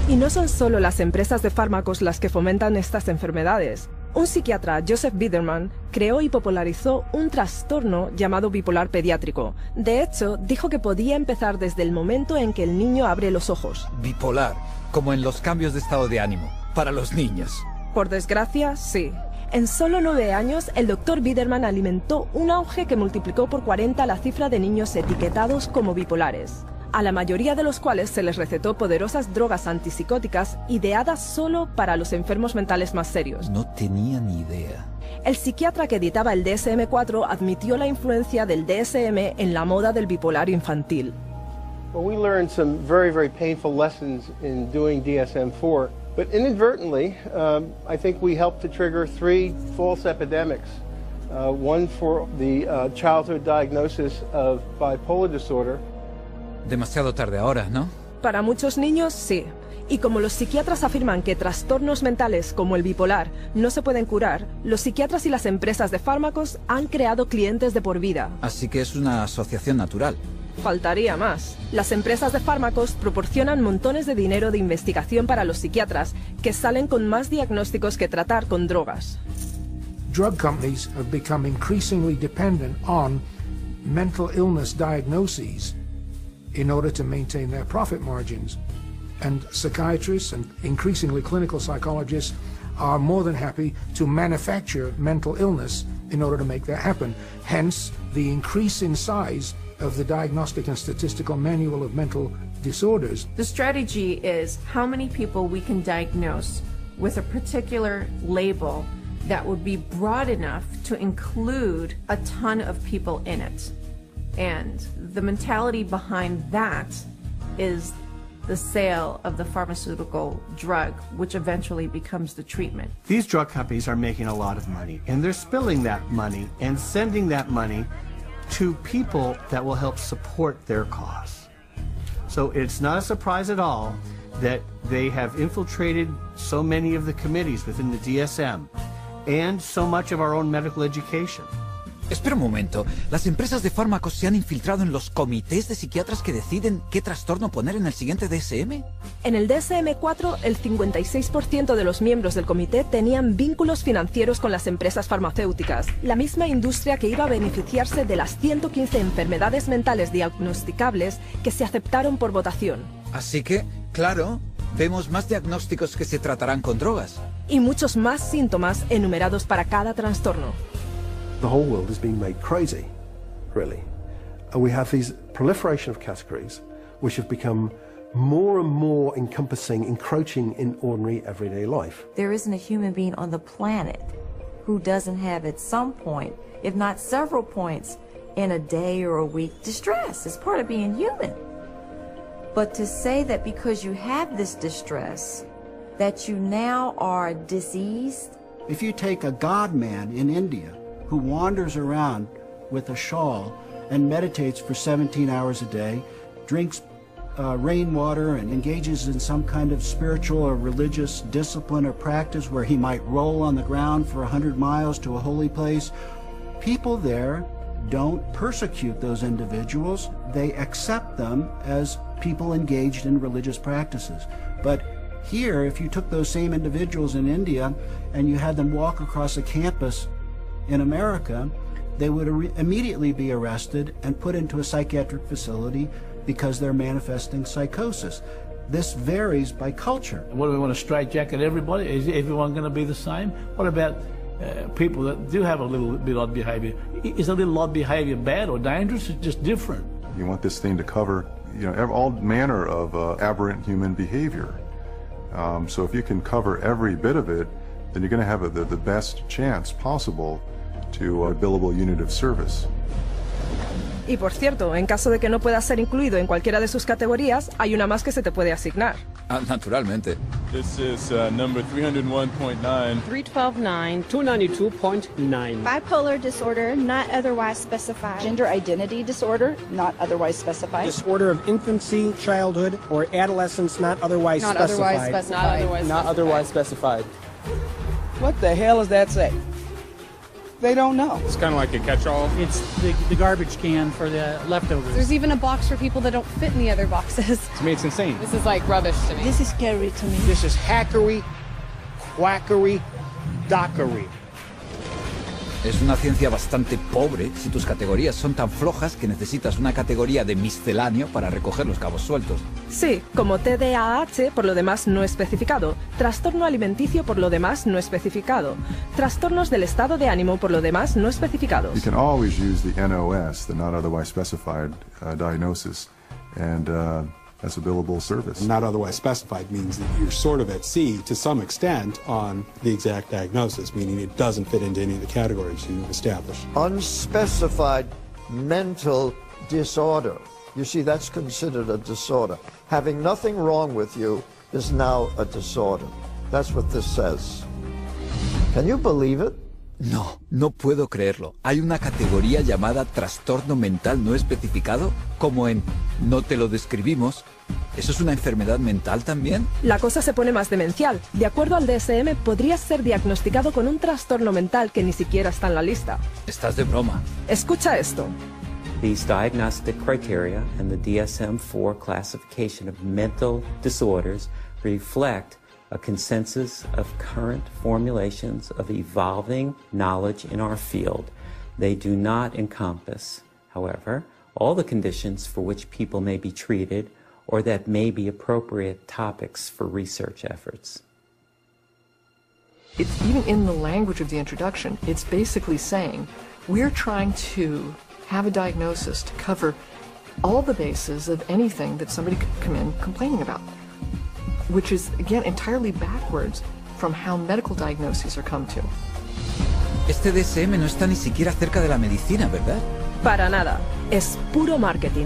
Y no son solo las empresas de fármacos las que fomentan estas enfermedades. Un psiquiatra, Joseph Biederman, creó y popularizó un trastorno llamado bipolar pediátrico. De hecho, dijo que podía empezar desde el momento en que el niño abre los ojos. Bipolar, como en los cambios de estado de ánimo, para los niños. Por desgracia, sí. En solo 9 años, el Dr. Biederman alimentó un auge que multiplicó por 40 la cifra de niños etiquetados como bipolares, a la mayoría de los cuales se les recetó poderosas drogas antipsicóticas ideadas solo para los enfermos mentales más serios. No tenía ni idea. El psiquiatra que editaba el DSM-4 admitió la influencia del DSM en la moda del bipolar infantil. Well, we learned some very, very painful lessons in doing DSM-4, but inadvertently, I think we helped to trigger 3 false epidemics. One for the childhood diagnosis of bipolar disorder. Demasiado tarde ahora, ¿no? Para muchos niños, sí. Y como los psiquiatras afirman que trastornos mentales como el bipolar no se pueden curar, los psiquiatras y las empresas de fármacos han creado clientes de por vida. Así que es una asociación natural. Faltaría más. Las empresas de fármacos proporcionan montones de dinero de investigación para los psiquiatras, que salen con más diagnósticos que tratar con drogas. Drug companies have become increasingly dependent on mental illness diagnoses in order to maintain their profit margins. And psychiatrists and increasingly clinical psychologists are more than happy to manufacture mental illness in order to make that happen. Hence, the increase in size of the Diagnostic and Statistical Manual of Mental Disorders. The strategy is how many people we can diagnose with a particular label that would be broad enough to include a ton of people in it. And the mentality behind that is the sale of the pharmaceutical drug, which eventually becomes the treatment. These drug companies are making a lot of money, and they're spilling that money and sending that money to people that will help support their cause. So it's not a surprise at all that they have infiltrated so many of the committees within the DSM and so much of our own medical education. Espera un momento. ¿Las empresas de fármacos se han infiltrado en los comités de psiquiatras que deciden qué trastorno poner en el siguiente DSM? En el DSM-4, el 56% de los miembros del comité tenían vínculos financieros con las empresas farmacéuticas, la misma industria que iba a beneficiarse de las 115 enfermedades mentales diagnosticables que se aceptaron por votación. Así que, claro, vemos más diagnósticos que se tratarán con drogas. Y muchos más síntomas enumerados para cada trastorno. The whole world has been made crazy, really. We have these proliferation of categories which have become more and more encompassing, encroaching in ordinary everyday life. There isn't a human being on the planet who doesn't have at some point, if not several points, in a day or a week, distress. It's part of being human. But to say that because you have this distress, that you now are diseased? If you take a god man in India who wanders around with a shawl and meditates for 17 hours a day, drinks rainwater and engages in some kind of spiritual or religious discipline or practice where he might roll on the ground for 100 miles to a holy place, people there don't persecute those individuals. They accept them as people engaged in religious practices. But here, if you took those same individuals in India and you had them walk across a campus in America, they would immediately be arrested and put into a psychiatric facility because they're manifesting psychosis. This varies by culture. What do we want to straitjacket everybody? Is everyone going to be the same? What about people that do have a little bit odd behavior? Is a little odd behavior bad or dangerous? It's just different. You want this thing to cover, all manner of aberrant human behavior. So if you can cover every bit of it, then you're going to have the best chance possible to a billable unit of service. Y por cierto, en caso de que no puedas ser incluido en cualquiera de sus categorías, hay una más que se te puede asignar. Ah, naturalmente. This is number 301.9. 312.9. 292.9. Bipolar disorder, not otherwise specified. Gender identity disorder, not otherwise specified. Disorder of infancy, childhood, or adolescence, not otherwise specified. Not otherwise specified. What the hell does that say? They don't know. It's kind of like a catch-all. It's the garbage can for the leftovers. There's even a box for people that don't fit in the other boxes. To me, it's insane. This is like rubbish to me. This is scary to me. This is hackery, quackery, dockery. Es una ciencia bastante pobre si tus categorías son tan flojas que necesitas una categoría de misceláneo para recoger los cabos sueltos. Sí, como TDAH por lo demás no especificado, trastorno alimenticio por lo demás no especificado, trastornos del estado de ánimo por lo demás no especificados. You can always use the NOS, the not otherwise specified diagnosis, and as a billable service. Not otherwise specified means that you're sort of at sea to some extent on the exact diagnosis, meaning it doesn't fit into any of the categories you establish. Unspecified mental disorder. You see, that's considered a disorder. Having nothing wrong with you is now a disorder. That's what this says. Can you believe it? No, no puedo creerlo. ¿Hay una categoría llamada trastorno mental no especificado? Como en no te lo describimos. ¿Eso es una enfermedad mental también? La cosa se pone más demencial. De acuerdo al DSM, podrías ser diagnosticado con un trastorno mental que ni siquiera está en la lista. Estás de broma. Escucha esto. These diagnostic criteria and the DSM-4 classification of mental disorders reflect a consensus of current formulations of evolving knowledge in our field. They do not encompass, however, all the conditions for which people may be treated or that may be appropriate topics for research efforts. It's even in the language of the introduction, it's basically saying we're trying to have a diagnosis to cover all the bases of anything that somebody could come in complaining about, which is, again, entirely backwards from how medical diagnoses are come to. Este DSM no está ni siquiera cerca de la medicina, ¿verdad? Para nada. Es puro marketing.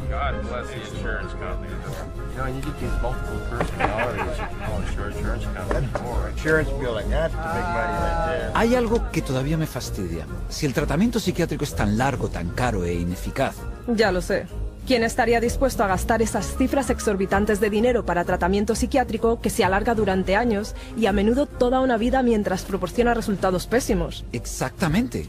God bless the insurance company. You get these multiple personalities. Insurance company. Insurance billing, that's the big money right there. Hay algo que todavía me fastidia. Si el tratamiento psiquiátrico es tan largo, tan caro e ineficaz... Ya lo sé. ¿Quién estaría dispuesto a gastar esas cifras exorbitantes de dinero para tratamiento psiquiátrico que se alarga durante años y a menudo toda una vida mientras proporciona resultados pésimos? Exactamente.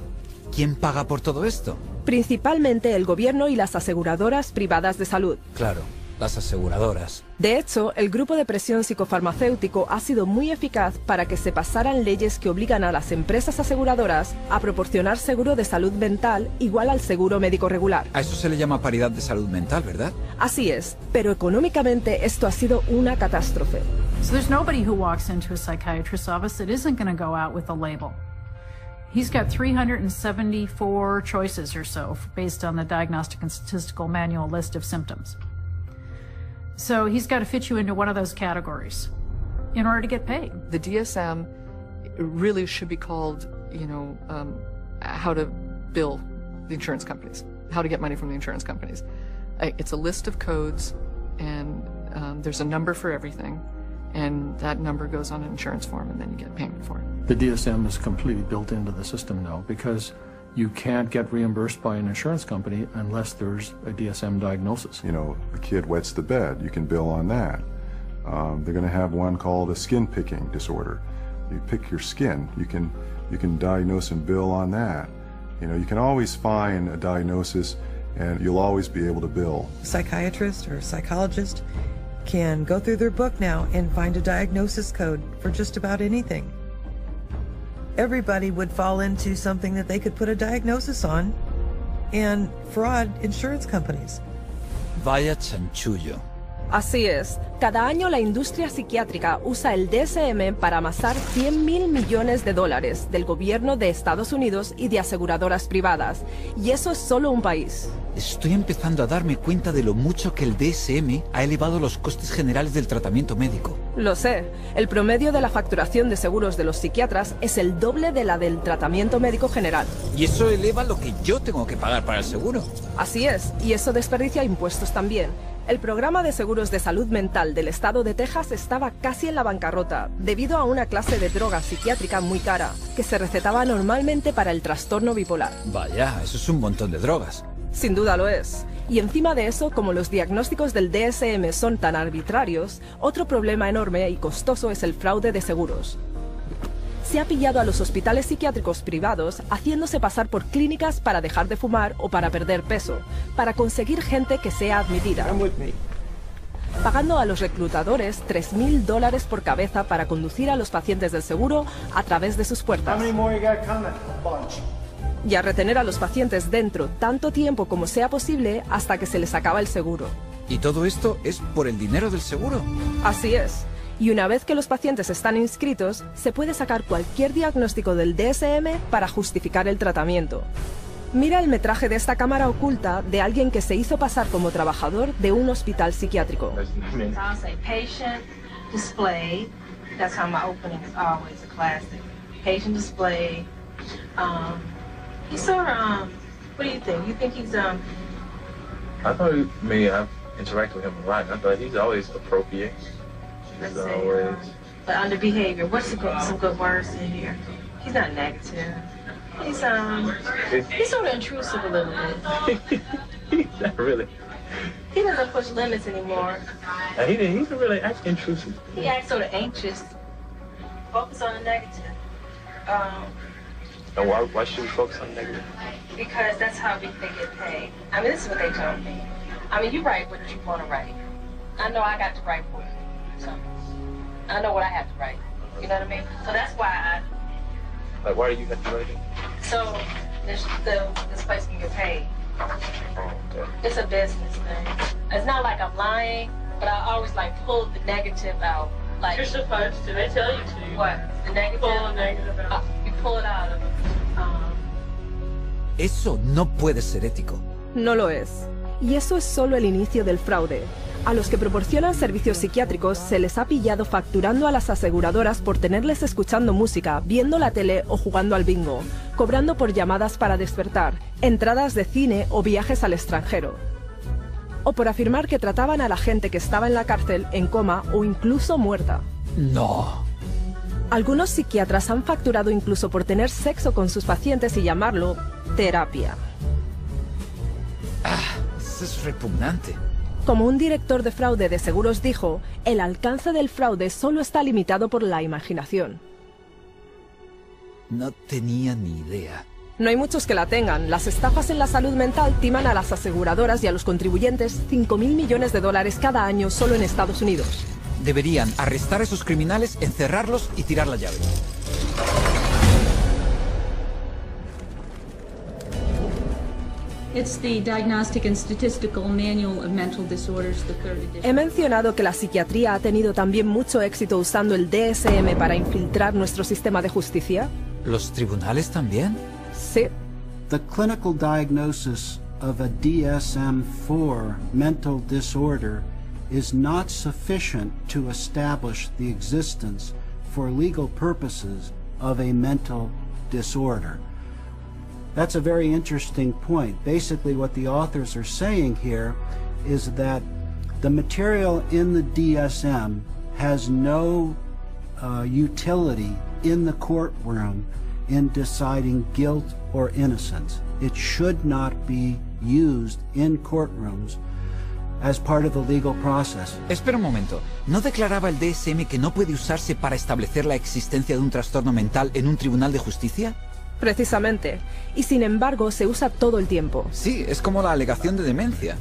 ¿Quién paga por todo esto? Principalmente el gobierno y las aseguradoras privadas de salud. Claro, las aseguradoras. De hecho, el grupo de presión psicofarmacéutico ha sido muy eficaz para que se pasaran leyes que obligan a las empresas aseguradoras a proporcionar seguro de salud mental igual al seguro médico regular. A eso se le llama paridad de salud mental, ¿verdad? Así es, pero económicamente esto ha sido una catástrofe. So there's nobody who walks into a psychiatrist's office that isn't going to go out with a label. He's got 374 choices or so based on the Diagnostic and Statistical Manual list of symptoms. So he's got to fit you into one of those categories in order to get paid. The DSM really should be called, how to bill the insurance companies, how to get money from the insurance companies. It's a list of codes, and there's a number for everything, and that number goes on an insurance form, and then you get payment for it. The DSM is completely built into the system now because you can't get reimbursed by an insurance company unless there's a DSM diagnosis. You know, the kid wets the bed, you can bill on that. They're going to have one called a skin picking disorder. You pick your skin, you can diagnose and bill on that. You know, you can always find a diagnosis and you'll always be able to bill. A psychiatrist or a psychologist can go through their book now and find a diagnosis code for just about anything. Everybody would fall into something that they could put a diagnosis on and fraud insurance companies. Vaya chanchullo. Así es, cada año la industria psiquiátrica usa el DSM para amasar $100.000 millones del gobierno de Estados Unidos y de aseguradoras privadas. Y eso es solo un país. Estoy empezando a darme cuenta de lo mucho que el DSM ha elevado los costes generales del tratamiento médico. Lo sé. El promedio de la facturación de seguros de los psiquiatras es el doble de la del tratamiento médico general. Y eso eleva lo que yo tengo que pagar para el seguro. Así es, y eso desperdicia impuestos también. El programa de seguros de salud mental del estado de Texas estaba casi en la bancarrota, debido a una clase de droga psiquiátrica muy cara, que se recetaba normalmente para el trastorno bipolar. Vaya, eso es un montón de drogas. Sin duda lo es. Y encima de eso, como los diagnósticos del DSM son tan arbitrarios, otro problema enorme y costoso es el fraude de seguros. Se ha pillado a los hospitales psiquiátricos privados haciéndose pasar por clínicas para dejar de fumar o para perder peso, para conseguir gente que sea admitida. Pagando a los reclutadores $3.000 por cabeza para conducir a los pacientes del seguro a través de sus puertas. Y a retener a los pacientes dentro tanto tiempo como sea posible hasta que se les acaba el seguro. ¿Y todo esto es por el dinero del seguro? Así es. Y una vez que los pacientes están inscritos, se puede sacar cualquier diagnóstico del DSM para justificar el tratamiento. Mira el metraje de esta cámara oculta de alguien que se hizo pasar como trabajador de un hospital psiquiátrico. I thought I've interacted with him a lot. I thought he's always appropriate. He's always. But under behavior, what's some good words in here? He's not negative. He's sort of intrusive a little bit. He's not really. He doesn't push limits anymore. He's really actually intrusive. He acts sort of anxious. Focus on the negative. And why should we focus on the negative? Because that's how they get paid. I mean, this is what they told me. I mean, you write what you want to write. I know I got to write for you. So, I know what I have to write. You know what I mean? So that's why Like, why do you have to write it? So, this place can get paid. It's a business thing. It's not like I'm lying, but I always, pull the negative out. Like, you're supposed to. They tell you to. What? The negative? Pull the negative out. You pull it out of it. Eso no puede ser ético. No lo es. Y eso es solo el inicio del fraude. A los que proporcionan servicios psiquiátricos se les ha pillado facturando a las aseguradoras por tenerles escuchando música, viendo la tele o jugando al bingo, cobrando por llamadas para despertar, entradas de cine o viajes al extranjero. O por afirmar que trataban a la gente que estaba en la cárcel en coma o incluso muerta. No. Algunos psiquiatras han facturado incluso por tener sexo con sus pacientes y llamarlo terapia. Además es repugnante. Como un director de fraude de seguros dijo, el alcance del fraude solo está limitado por la imaginación. No tenía ni idea. No hay muchos que la tengan. Las estafas en la salud mental timan a las aseguradoras y a los contribuyentes 5.000 millones de dólares cada año solo en Estados Unidos. Deberían arrestar a esos criminales, encerrarlos y tirar la llave. It's the Diagnostic and Statistical Manual of Mental Disorders, the third edition. He mencionado que la psiquiatría ha tenido también mucho éxito usando el DSM para infiltrar nuestro sistema de justicia. ¿Los tribunales también? Sí. The clinical diagnosis of a DSM-4 mental disorder is not sufficient to establish the existence for legal purposes of a mental disorder. That's a very interesting point. Basically, what the authors are saying here is that the material in the DSM has no utility in the courtroom in deciding guilt or innocence. It should not be used in courtrooms as part of the legal process. Espera un momento. ¿No declaraba el DSM que no puede usarse para establecer la existencia de un trastorno mental en un tribunal de justicia? Precisamente. Y sin embargo, se usa todo el tiempo. Sí, es como la alegación de demencia.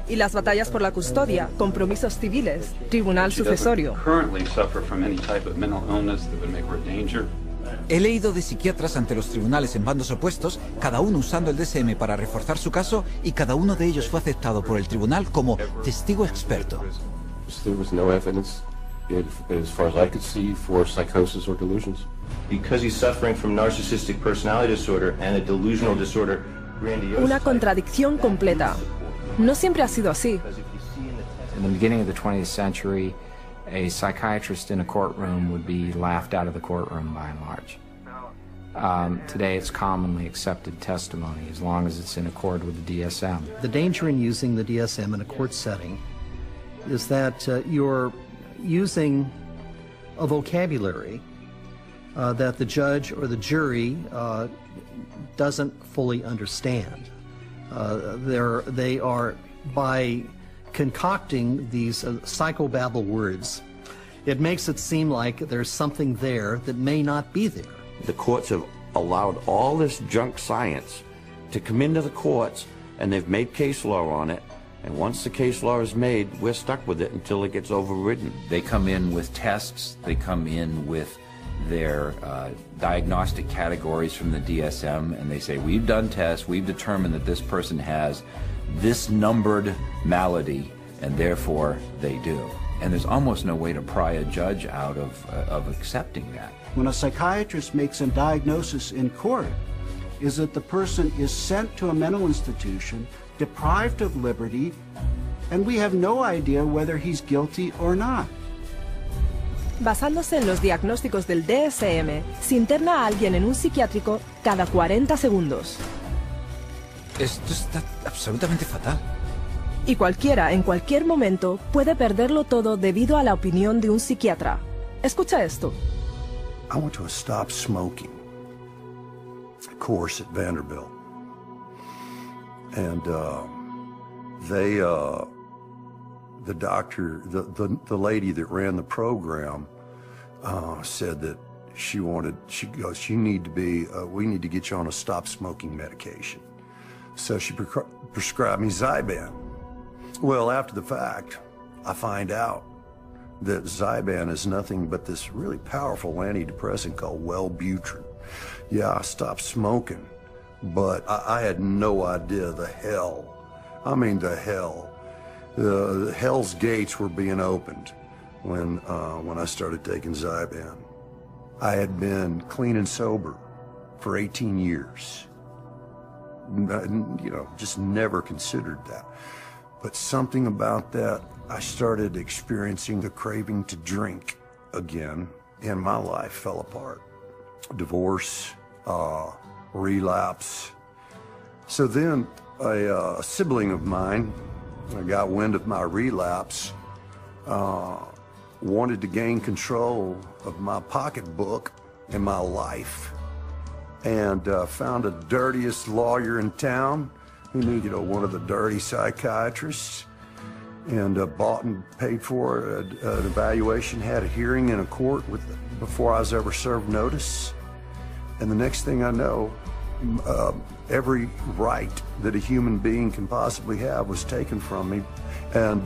Y las batallas por la custodia, compromisos civiles, tribunal sucesorio. He leído de psiquiatras ante los tribunales en bandos opuestos, cada uno usando el DSM para reforzar su caso, y cada uno de ellos fue aceptado por el tribunal como testigo experto. As far as I could see, for psychosis or delusions. Because he's suffering from narcissistic personality disorder and a delusional disorder, grandiose. Una contradicción completa. No siempre ha sido así. In the beginning of the 20th century, a psychiatrist in a courtroom would be laughed out of the courtroom by and large. Today it's commonly accepted testimony as long as it's in accord with the DSM. The danger in using the DSM in a court setting is that you're using a vocabulary that the judge or the jury doesn't fully understand. They are, by concocting these psychobabble words, it makes it seem like there's something there that may not be there. The courts have allowed all this junk science to come into the courts, and they've made case law on it. And once the case law is made, we're stuck with it until it gets overridden. They come in with tests, they come in with their diagnostic categories from the DSM, and they say, we've done tests, we've determined that this person has this numbered malady, and therefore they do. And there's almost no way to pry a judge out of accepting that. When a psychiatrist makes a diagnosis in court, is that the person is sent to a mental institution, deprived of liberty, and we have no idea whether he's guilty or not. Basándose en los diagnósticos del DSM, se interna a alguien en un psiquiátrico cada 40 segundos. Esto está absolutamente fatal. Y cualquiera, en cualquier momento, puede perderlo todo debido a la opinión de un psiquiatra. Escucha esto. I went to a stop smoking course at Vanderbilt. And the doctor, the lady that ran the program said that she goes, we need to get you on a stop smoking medication. So she prescribed me Zyban. Well, after the fact, I find out that Zyban is nothing but this really powerful antidepressant called Wellbutrin. Yeah, I stopped smoking, but I had no idea the hell. I mean, the hell. The hell's gates were being opened when I started taking Zyban. I had been clean and sober for 18 years. You know, just never considered that. But something about that, I started experiencing the craving to drink again, and my life fell apart. Divorce, relapse. So then a sibling of mine got wind of my relapse, wanted to gain control of my pocketbook and my life. and found the dirtiest lawyer in town who knew, one of the dirty psychiatrists, and bought and paid for an evaluation, had a hearing in a court before I was ever served notice. And the next thing I know, every right that a human being can possibly have was taken from me. And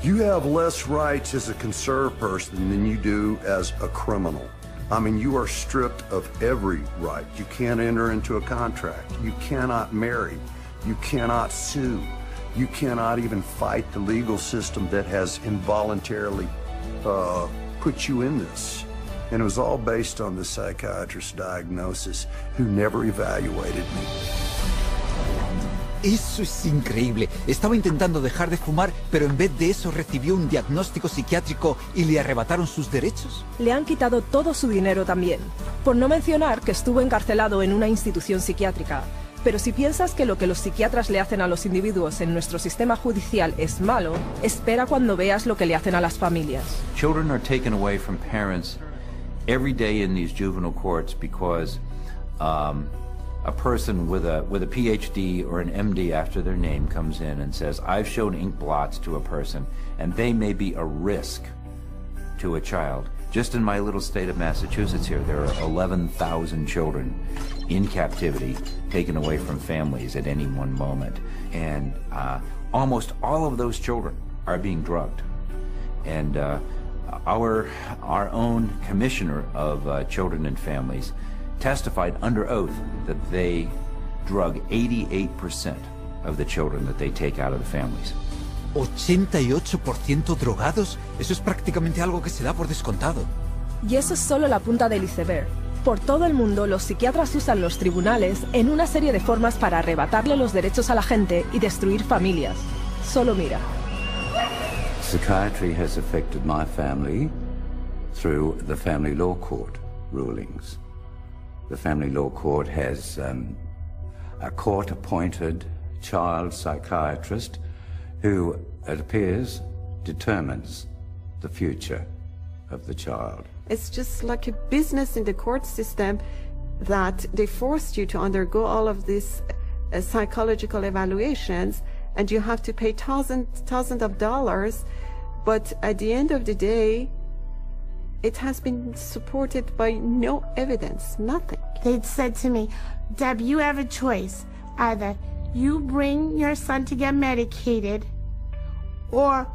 you have less rights as a conserved person than you do as a criminal. I mean, you are stripped of every right. You can't enter into a contract. You cannot marry. You cannot sue. You cannot even fight the legal system that has involuntarily put you in this. And it was all based on the psychiatrist's diagnosis, who never evaluated me. Eso es increíble. Estaba intentando dejar de fumar, pero en vez de eso recibió un diagnóstico psiquiátrico y le arrebataron sus derechos. Le han quitado todo su dinero también. Por no mencionar que estuvo encarcelado en una institución psiquiátrica. Pero si piensas que lo que los psiquiatras le hacen a los individuos en nuestro sistema judicial es malo, espera cuando veas lo que le hacen a las familias. Children are taken away from parents every day in these juvenile courts because a person with a PhD or an MD after their name comes in and says, I've shown ink blots to a person, and they may be a risk to a child. Just in my little state of Massachusetts here, there are 11,000 children in captivity, taken away from families at any one moment. And almost all of those children are being drugged. And our own commissioner of children and families testified under oath that they drug 88% of the children that they take out of the families. 88% drogados, eso es prácticamente algo que se da por descontado. Y eso es solo la punta del iceberg. Por todo el mundo, los psiquiatras usan los tribunales en una serie de formas para arrebatarle los derechos a la gente y destruir familias. Solo mira. Psychiatry has affected my family through the family law court rulings. The family law court has a court-appointed child psychiatrist who, it appears, determines the future of the child. It's just like a business in the court system that they forced you to undergo all of these psychological evaluations, and you have to pay thousands of dollars, but at the end of the day, it has been supported by no evidence, nothing. They'd said to me, Deb, you have a choice. Either you bring your son to get medicated, or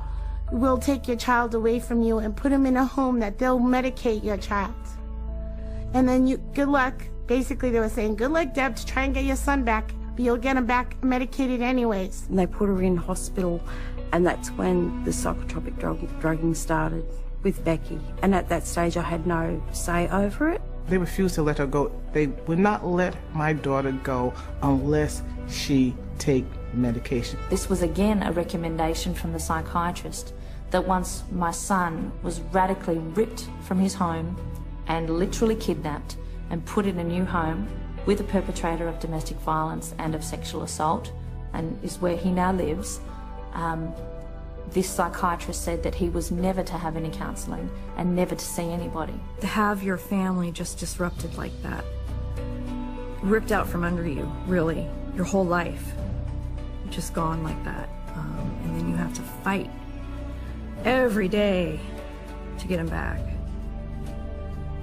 we'll take your child away from you and put him in a home that they'll medicate your child. And then good luck. Basically, they were saying, good luck, Deb, to try and get your son back, but you'll get him back medicated anyways. And they put her in hospital, and that's when the psychotropic drugging started with Becky. And at that stage, I had no say over it. They refused to let her go. They would not let my daughter go unless she take medication. This was again a recommendation from the psychiatrist that once my son was radically ripped from his home and literally kidnapped and put in a new home with a perpetrator of domestic violence and of sexual assault, and is where he now lives, this psychiatrist said that he was never to have any counselling and never to see anybody. To have your family just disrupted like that, ripped out from under you, really, your whole life, just gone like that, and then you have to fight every day to get him back.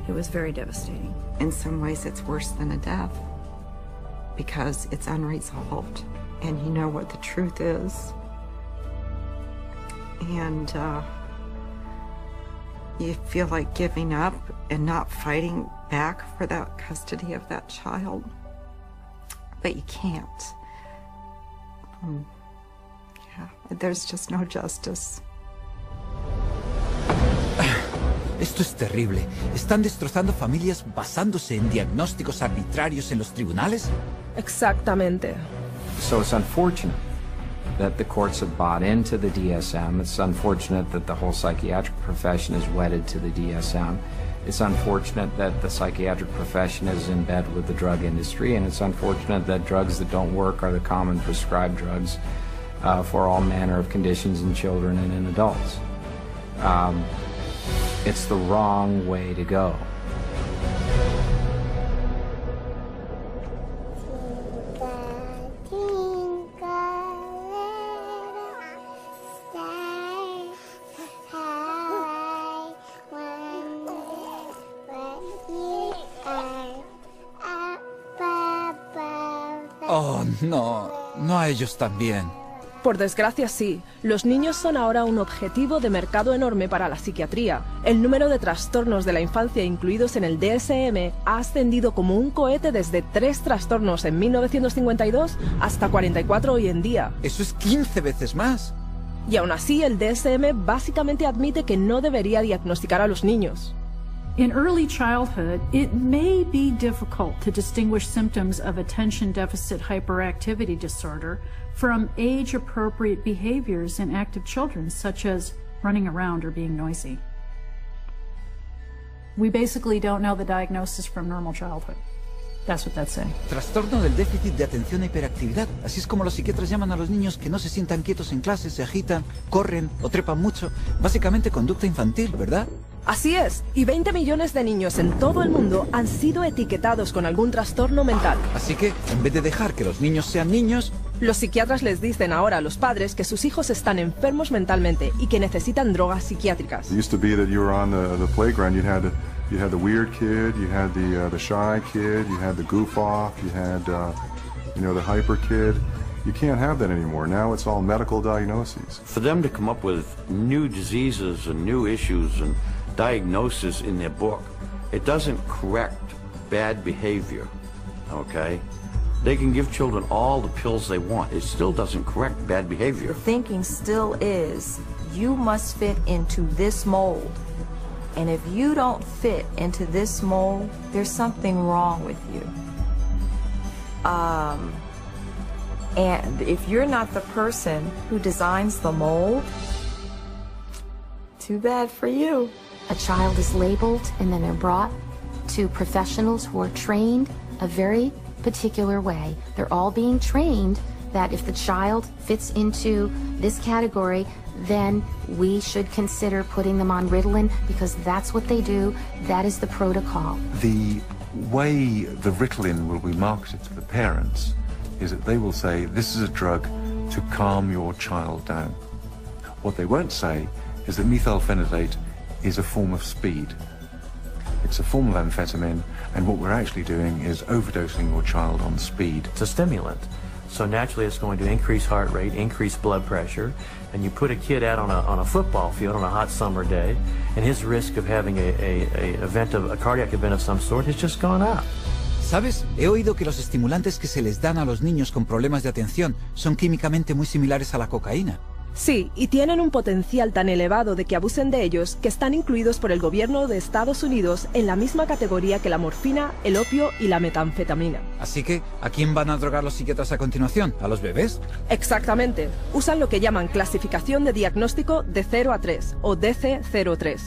It was very devastating. In some ways, it's worse than a death because it's unresolved, and you know what the truth is. And you feel like giving up and not fighting back for that custody of that child, but you can't. Yeah, there's just no justice. Esto es terrible. ¿Están destrozando familias basándose en diagnósticos arbitrarios en los tribunales? Exactamente. So it's unfortunate that the courts have bought into the DSM. It's unfortunate that the whole psychiatric profession is wedded to the DSM. It's unfortunate that the psychiatric profession is in bed with the drug industry, and it's unfortunate that drugs that don't work are the common prescribed drugs for all manner of conditions in children and in adults. It's the wrong way to go. no a ellos también. Por desgracia sí, los niños son ahora un objetivo de mercado enorme para la psiquiatría. El número de trastornos de la infancia incluidos en el DSM ha ascendido como un cohete desde 3 trastornos en 1952 hasta 44 hoy en día. Eso es 15 veces más. Y aún así el DSM básicamente admite que no debería diagnosticar a los niños. In early childhood, it may be difficult to distinguish symptoms of attention deficit hyperactivity disorder from age-appropriate behaviors in active children, such as running around or being noisy. We basically don't know the diagnosis from normal childhood. That's what that's saying. Trastorno del déficit de atención e hiperactividad. Así es como los psiquiatras llaman a los niños que no se sientan quietos en clase, se agitan, corren o trepan mucho. Básicamente conducta infantil, ¿verdad? Así es, y 20 millones de niños en todo el mundo han sido etiquetados con algún trastorno mental. Así que, en vez de dejar que los niños sean niños, los psiquiatras les dicen ahora a los padres que sus hijos están enfermos mentalmente y que necesitan drogas psiquiátricas. It used to be that you were on the playground, you had the weird kid, you had the shy kid, you had the goof off, you had the hyper kid. You can't have that anymore. Now it's all medical diagnoses. For them to come up with new diseases and new issues and diagnosis in their book, it doesn't correct bad behavior, okay? They can give children all the pills they want. It still doesn't correct bad behavior. The thinking still is, you must fit into this mold. And if you don't fit into this mold, there's something wrong with you. And if you're not the person who designs the mold, too bad for you. A child is labeled and then they're brought to professionals who are trained a very particular way. They're all being trained that if the child fits into this category, then we should consider putting them on Ritalin because that's what they do. That is the protocol. The way the Ritalin will be marketed to the parents is that they will say, this is a drug to calm your child down. What they won't say is that methylphenidate is a form of speed. It's a form of amphetamine, and what we're actually doing is overdosing your child on speed. It's a stimulant, so naturally it's going to increase heart rate, increase blood pressure, and you put a kid out on a football field on a hot summer day, and his risk of having a cardiac event of some sort has just gone up. ¿Sabes? He oído que los estimulantes que se les dan a los niños con problemas de atención son químicamente muy similares a la cocaína. Sí, y tienen un potencial tan elevado de que abusen de ellos que están incluidos por el gobierno de Estados Unidos en la misma categoría que la morfina, el opio y la metanfetamina. Así que, ¿a quién van a drogar los psiquiatras a continuación? ¿A los bebés? Exactamente. Usan lo que llaman clasificación de diagnóstico de 0 a 3 o DC-03.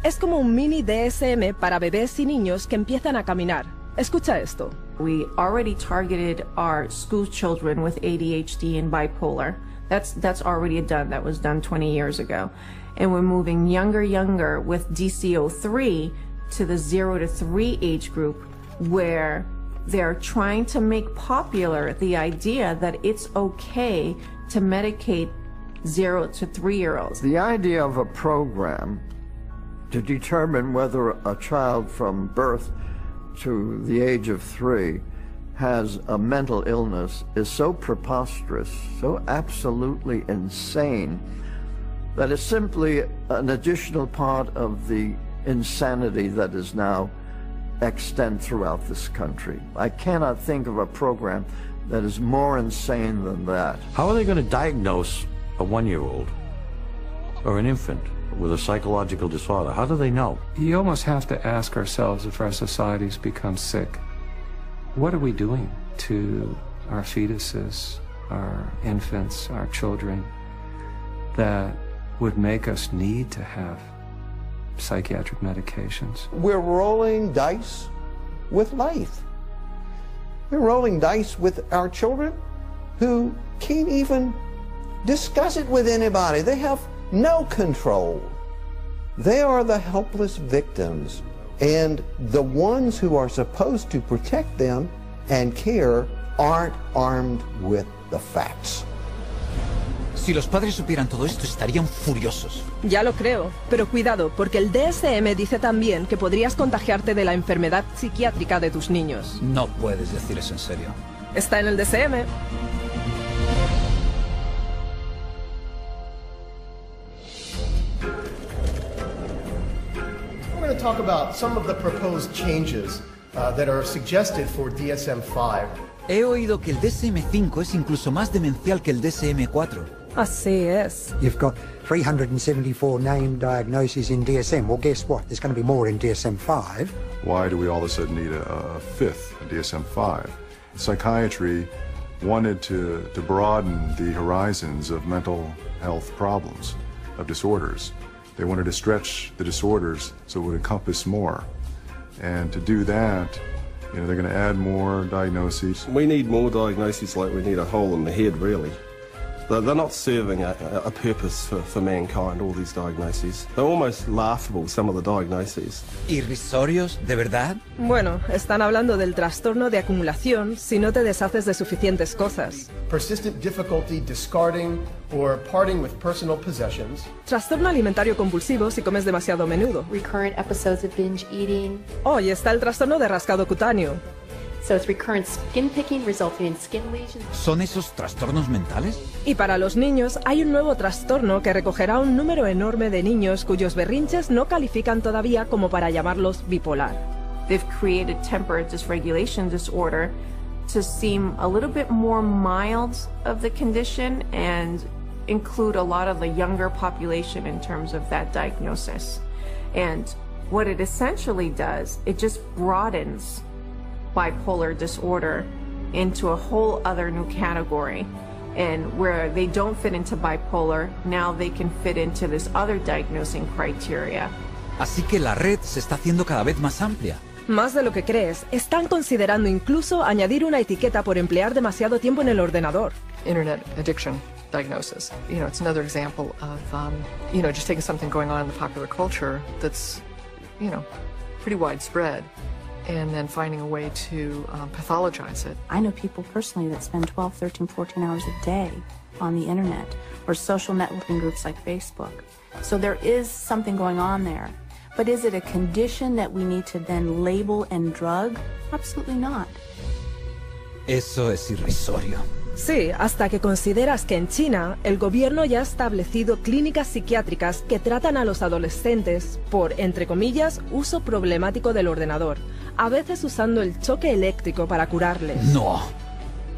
Es como un mini DSM para bebés y niños que empiezan a caminar. Escucha esto. We already targeted our school children with ADHD and bipolar. That's already done. That was done 20 years ago. And we're moving younger with DC-03 to the 0 to 3 age group where they're trying to make popular the idea that it's okay to medicate 0 to 3-year-olds. The idea of a program to determine whether a child from birth to the age of 3 has a mental illness is so preposterous, so absolutely insane, that it's simply an additional part of the insanity that is now extant throughout this country. I cannot think of a program that is more insane than that. How are they going to diagnose a 1-year-old or an infant with a psychological disorder? How do they know? You almost have to ask ourselves, if our societies become sick, what are we doing to our fetuses, our infants, our children, that would make us need to have psychiatric medications? We're rolling dice with life. We're rolling dice with our children who can't even discuss it with anybody. They have no control. They are the helpless victims, and the ones who are supposed to protect them and care aren't armed with the facts. Si los padres supieran todo esto, estarían furiosos. Ya lo creo, pero cuidado, porque el DSM dice también que podrías contagiarte de la enfermedad psiquiátrica de tus niños. No puedes decir eso en serio. está en el DSM. We're going to talk about some of the proposed changes that are suggested for DSM-5. He oído que el DSM-5 es incluso más demencial que el DSM-4. Así es. You've got 374 named diagnoses in DSM. Well, guess what? There's going to be more in DSM-5. Why do we all of a sudden need a fifth DSM-5? Psychiatry wanted to broaden the horizons of mental health problems, of disorders. They wanted to stretch the disorders so it would encompass more. And to do that, they're going to add more diagnoses. We need more diagnoses like we need a hole in the head, really. They're not serving a purpose for mankind, all these diagnoses. They're almost laughable, some of the diagnoses. ¿Irrisorios, de verdad? Bueno, están hablando del trastorno de acumulación si no te deshaces de suficientes cosas. Persistent difficulty discarding or parting with personal possessions. Trastorno alimentario compulsivo si comes demasiado a menudo. Recurrent episodes of binge eating. Hoy está el trastorno de rascado cutáneo. So it's recurrent skin picking resulting in skin lesions. ¿Son esos trastornos mentales? Y para los niños hay un nuevo trastorno que recogerá un número enorme de niños cuyos berrinches no califican todavía como para llamarlos bipolar. They've created temperate dysregulation disorder to seem a little bit more mild of the condition and include a lot of the younger population in terms of that diagnosis. And what it essentially does, it just broadens bipolar disorder into a whole other new category, and where they don't fit into bipolar, now they can fit into this other diagnosing criteria. Así que la red se está haciendo cada vez más amplia. Más de lo que crees, están considerando incluso añadir una etiqueta por emplear demasiado tiempo en el ordenador. Internet addiction diagnosis. It's another example of, just taking something going on in the popular culture that's, pretty widespread, and then finding a way to pathologize it. I know people personally that spend 12, 13, 14 hours a day on the internet or social networking groups like Facebook. So there is something going on there. But is it a condition that we need to then label and drug? Absolutely not. Eso es irrisorio. Sí, hasta que consideras que en China el gobierno ya ha establecido clínicas psiquiátricas que tratan a los adolescentes por, entre comillas, uso problemático del ordenador, a veces usando el choque eléctrico para curarles. No.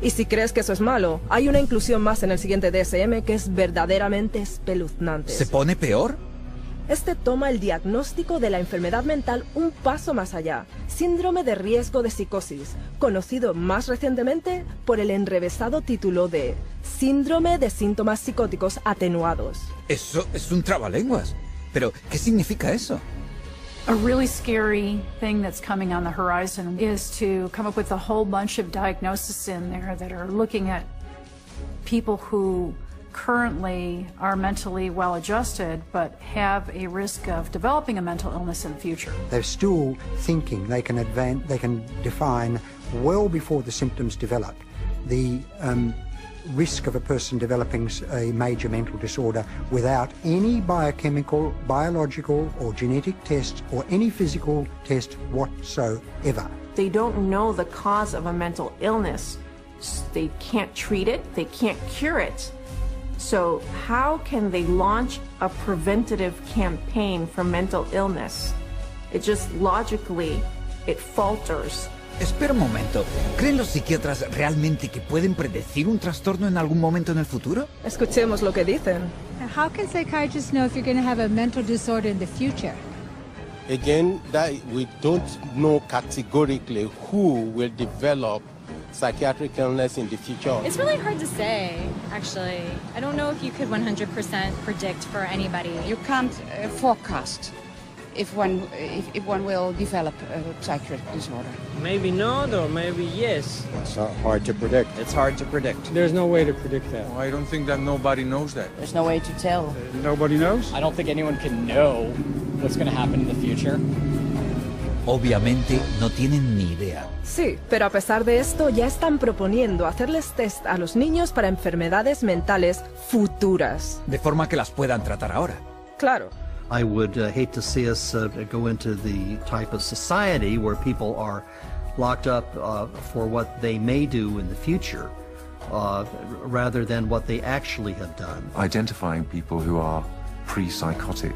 Y si crees que eso es malo, hay una inclusión más en el siguiente DSM que es verdaderamente espeluznante. ¿Se pone peor? Este toma el diagnóstico de la enfermedad mental un paso más allá, síndrome de riesgo de psicosis, conocido más recientemente por el enrevesado título de síndrome de síntomas psicóticos atenuados. Eso es un trabalenguas. Pero, ¿qué significa eso? A really scary thing that's coming on the horizon is to come up with a whole bunch of diagnoses in there that are looking at people who currently are mentally well-adjusted but have a risk of developing a mental illness in the future. They're still thinking they can define well before the symptoms develop the risk of a person developing a major mental disorder without any biochemical, biological or genetic test or any physical test whatsoever. They don't know the cause of a mental illness. They can't treat it, they can't cure it. So how can they launch a preventative campaign for mental illness? It just logically, it falters. Espera un momento. ¿Creen los psiquiatras realmente que pueden predecir un trastorno en algún momento en el futuro? Escuchemos lo que dicen. How can psychiatrists know if you're going to have a mental disorder in the future? Again, that we don't know categorically who will develop psychiatric illness in the future. It's really hard to say, actually. I don't know if you could 100% predict for anybody. You can't forecast if one will develop a psychiatric disorder. Maybe not, or maybe yes. It's hard to predict. It's hard to predict. There's no way to predict that. Well, I don't think that nobody knows that. There's no way to tell. Nobody knows? I don't think anyone can know what's going to happen in the future. Obviamente no tienen ni idea. Sí, pero a pesar de esto ya están proponiendo hacerles test a los niños para enfermedades mentales futuras. De forma que las puedan tratar ahora. Claro. I would hate to see us go into the type of society where people are locked up for what they may do in the future rather than what they actually have done. Identifying people who are pre-psychotic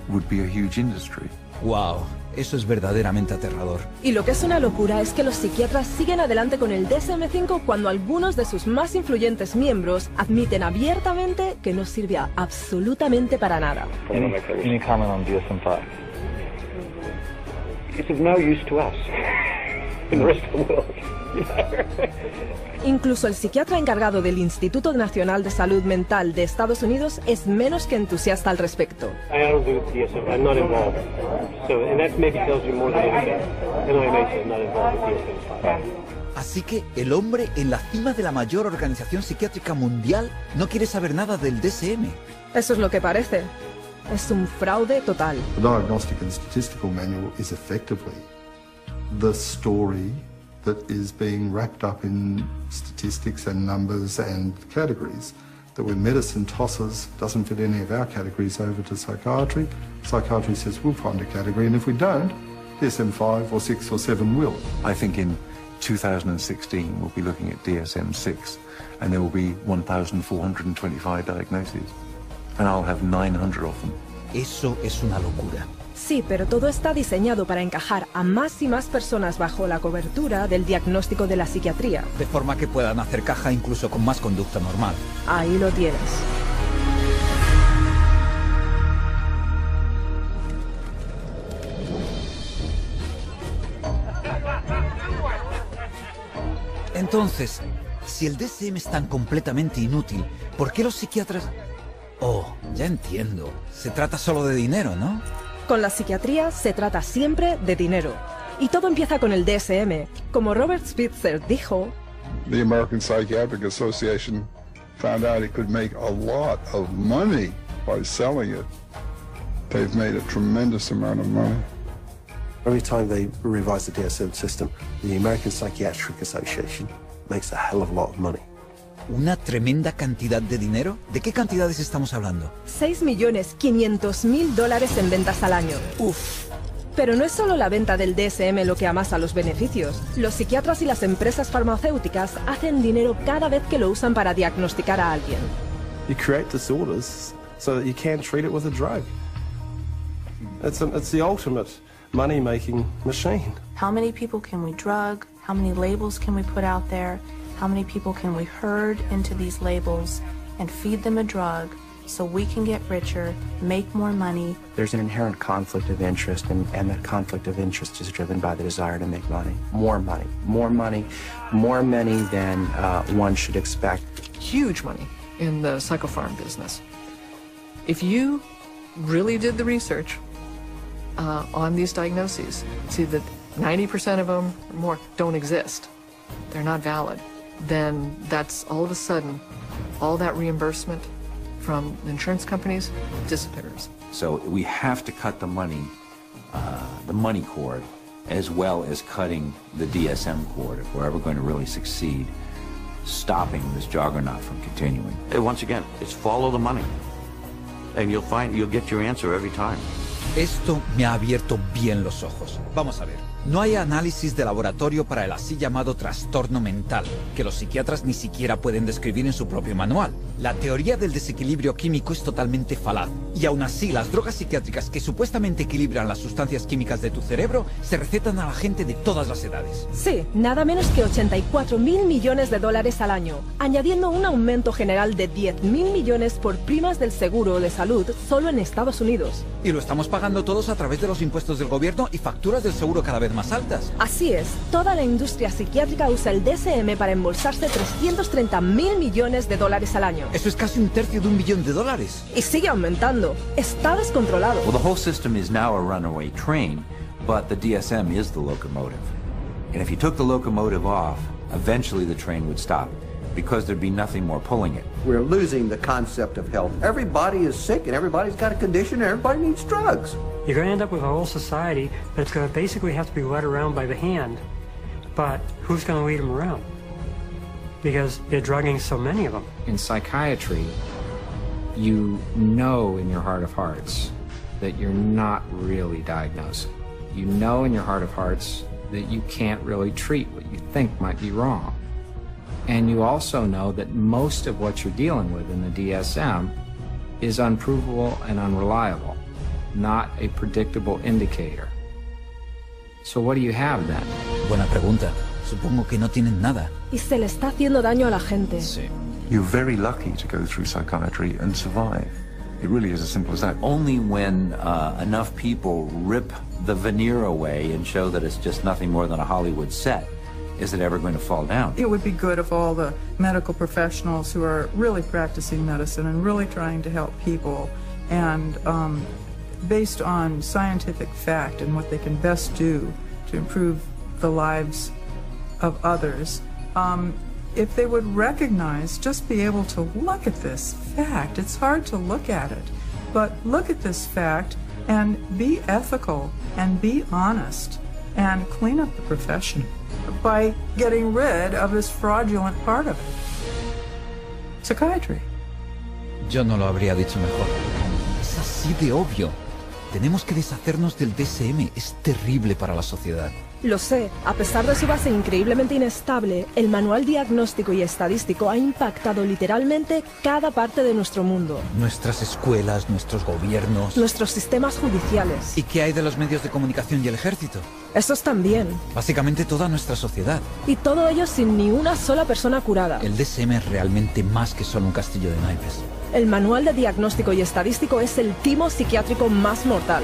would be a huge industry. Wow, eso es verdaderamente aterrador. Y lo que es una locura es que los psiquiatras siguen adelante con el DSM-5 cuando algunos de sus más influyentes miembros admiten abiertamente que no sirve absolutamente para nada. Any comment on DSM-5? It's of no use to us in the rest of the world. Incluso el psiquiatra encargado del Instituto Nacional de Salud Mental de Estados Unidos es menos que entusiasta al respecto. I don't do DSM. I'm not involved. So, and that maybe tells you more than anything. NIMH is not involved with DSM. Así que el hombre en la cima de la mayor organización psiquiátrica mundial no quiere saber nada del DSM. Eso es lo que parece. Es un fraude total. The Diagnostic and Statistical Manual is effectively the story that is being wrapped up in statistics and numbers and categories, that when medicine tosses, doesn't fit any of our categories over to psychiatry, psychiatry says we'll find a category, and if we don't, DSM-5 or 6 or 7 will. I think in 2016 we'll be looking at DSM-6 and there will be 1,425 diagnoses and I'll have 900 of them. Eso es una locura. Sí, pero todo está diseñado para encajar a más y más personas bajo la cobertura del diagnóstico de la psiquiatría. De forma que puedan hacer caja incluso con más conducta normal. Ahí lo tienes. Entonces, si el DSM es tan completamente inútil, ¿por qué los psiquiatras...? Oh, ya entiendo. Se trata solo de dinero, ¿no? Con la psiquiatría se trata siempre de dinero. Y todo empieza con el DSM. Como Robert Spitzer dijo... The American Psychiatric Association found out it could make a lot of money by selling it. They've made a tremendous amount of money. Every time they revise the DSM system, the American Psychiatric Association makes a hell of a lot of money. ¿Una tremenda cantidad de dinero? ¿De qué cantidades estamos hablando? $6.500.000 en ventas al año. Uf. Pero no es solo la venta del DSM lo que amasa los beneficios. Los psiquiatras y las empresas farmacéuticas hacen dinero cada vez que lo usan para diagnosticar a alguien. You create disorders so that you can treat it with a drug. It's the ultimate money-making machine. How many people can we drug? How many labels can we put out there? How many people can we herd into these labels and feed them a drug so we can get richer, make more money? There's an inherent conflict of interest, and that conflict of interest is driven by the desire to make money. More money, more money, more money than one should expect. Huge money in the psychopharm business. If you really did the research on these diagnoses, see that 90% of them or more don't exist. They're not valid. Then that's all of a sudden, all that reimbursement from the insurance companies disappears. So we have to cut the money cord, as well as cutting the DSM cord if we're ever going to really succeed stopping this juggernaut from continuing. Once again, it's follow the money, and you'll get your answer every time. Esto me ha abierto bien los ojos. Vamos a ver. No hay análisis de laboratorio para el así llamado trastorno mental, que los psiquiatras ni siquiera pueden describir en su propio manual. La teoría del desequilibrio químico es totalmente falaz, y aún así las drogas psiquiátricas que supuestamente equilibran las sustancias químicas de tu cerebro se recetan a la gente de todas las edades. Sí, nada menos que $84.000 millones al año, añadiendo un aumento general de $10.000 millones por primas del seguro de salud solo en Estados Unidos. Y lo estamos pagando todos a través de los impuestos del gobierno y facturas del seguro cada vez más altas. Así es, toda la industria psiquiátrica usa el DSM para embolsarse $330.000 millones al año. Eso es casi un tercio de $1 billón. Y sigue aumentando. Está descontrolado. Well, the whole system is now a runaway train, but the DSM is the locomotive. And if you took the locomotive off, eventually the train would stop, because there'd be nothing more pulling it. We're losing the concept of health. Everybody is sick and everybody's got a condition and everybody needs drugs. You're going to end up with a whole society that's going to basically have to be led around by the hand. But who's going to lead them around? Because they're drugging so many of them. In psychiatry, you know in your heart of hearts that you're not really diagnosing. You know in your heart of hearts that you can't really treat what you think might be wrong. And you also know that most of what you're dealing with in the DSM is unprovable and unreliable, not a predictable indicator. So what do you have then? Buena pregunta. Supongo que no tienen nada. Y se le está haciendo daño a la gente. Sí. You're very lucky to go through psychiatry and survive. It really is as simple as that. Only when enough people rip the veneer away and show that it's just nothing more than a Hollywood set is it ever going to fall down. It would be good if all the medical professionals who are really practicing medicine and really trying to help people and based on scientific fact and what they can best do to improve the lives of others, if they would recognize, just be able to look at this fact. It's hard to look at it, but look at this fact and be ethical and be honest and clean up the profession by getting rid of this fraudulent part of it. Psychiatry. Yo no lo habría dicho mejor. Es así de obvio. Tenemos que deshacernos del DSM. Es terrible para la sociedad. Lo sé, a pesar de su base increíblemente inestable, el manual diagnóstico y estadístico ha impactado literalmente cada parte de nuestro mundo. Nuestras escuelas, nuestros gobiernos... Nuestros sistemas judiciales. ¿Y qué hay de los medios de comunicación y el ejército? Esos también. Básicamente toda nuestra sociedad. Y todo ello sin ni una sola persona curada. El DSM es realmente más que solo un castillo de naipes. El manual de diagnóstico y estadístico es el timo psiquiátrico más mortal.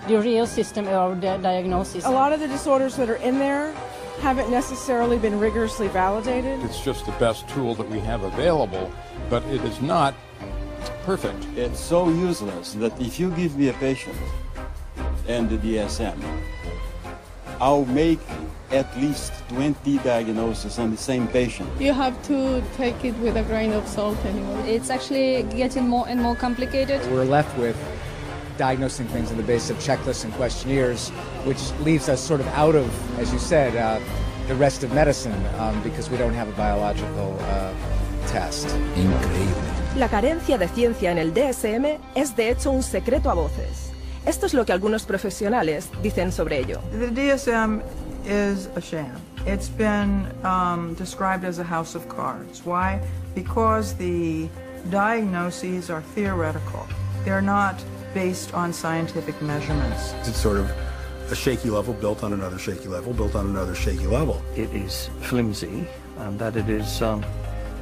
The real system of the diagnosis. A lot of the disorders that are in there haven't necessarily been rigorously validated. It's just the best tool that we have available, but it is not perfect. It's so useless that if you give me a patient and the DSM, I'll make at least 20 diagnoses on the same patient. You have to take it with a grain of salt anyway. It's actually getting more and more complicated. We're left with diagnosing things on the basis of checklists and questionnaires, which leaves us sort of out of, as you said, the rest of medicine because we don't have a biological test. Increíble. La carencia de ciencia en el DSM es de hecho un secreto a voces. Esto es lo que algunos profesionales dicen sobre ello. The DSM is a sham. It's been described as a house of cards. Why? Because the diagnoses are theoretical. They're not based on scientific measurements. It's sort of a shaky level built on another shaky level, built on another shaky level. It is flimsy and that it is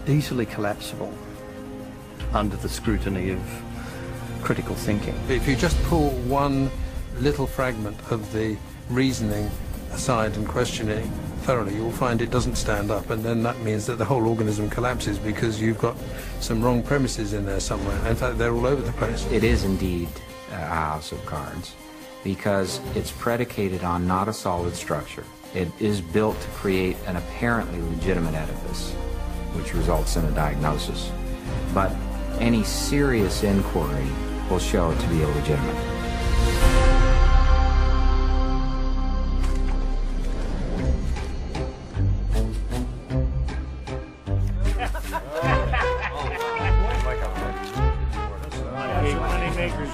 easily collapsible under the scrutiny of critical thinking. If you just pull one little fragment of the reasoning aside and question it thoroughly, you'll find it doesn't stand up, and then that means that the whole organism collapses because you've got some wrong premises in there somewhere. In fact, they're all over the place. It is indeed a house of cards because it's predicated on not a solid structure. It is built to create an apparently legitimate edifice, which results in a diagnosis. But any serious inquiry will show it to be illegitimate.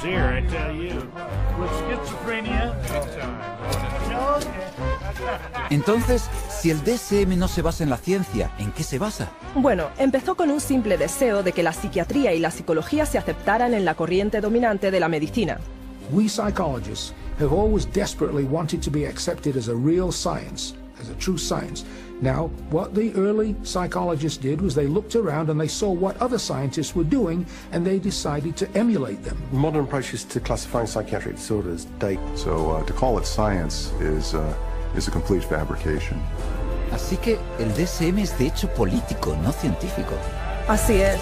Here, I tell you. With schizophrenia. Entonces, si el DSM no se basa en la ciencia, ¿en qué se basa? Bueno, empezó con un simple deseo de que la psiquiatría y la psicología se aceptaran en la corriente dominante de la medicina. We psychologists have always desperately wanted to be accepted as a real science, as a true science. Now, what the early psychologists did was they looked around and they saw what other scientists were doing and they decided to emulate them. Modern approaches to classifying psychiatric disorders date. So to call it science is a complete fabrication. Así que el DSM es de hecho político, no científico. Así es.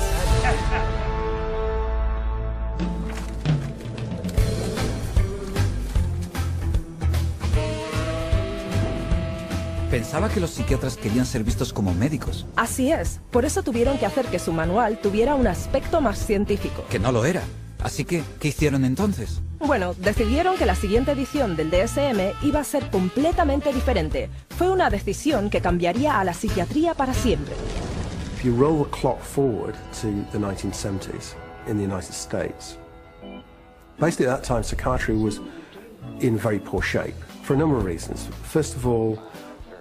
Pensaba que los psiquiatras querían ser vistos como médicos. Así es. Por eso tuvieron que hacer que su manual tuviera un aspecto más científico. Que no lo era. Así que, ¿qué hicieron entonces? Bueno, decidieron que la siguiente edición del DSM iba a ser completamente diferente. Fue una decisión que cambiaría a la psiquiatría para siempre. If you roll the clock forward to the 1970s in the United States, basically at that time psychiatry was in very poor shape for a number of reasons. First of all,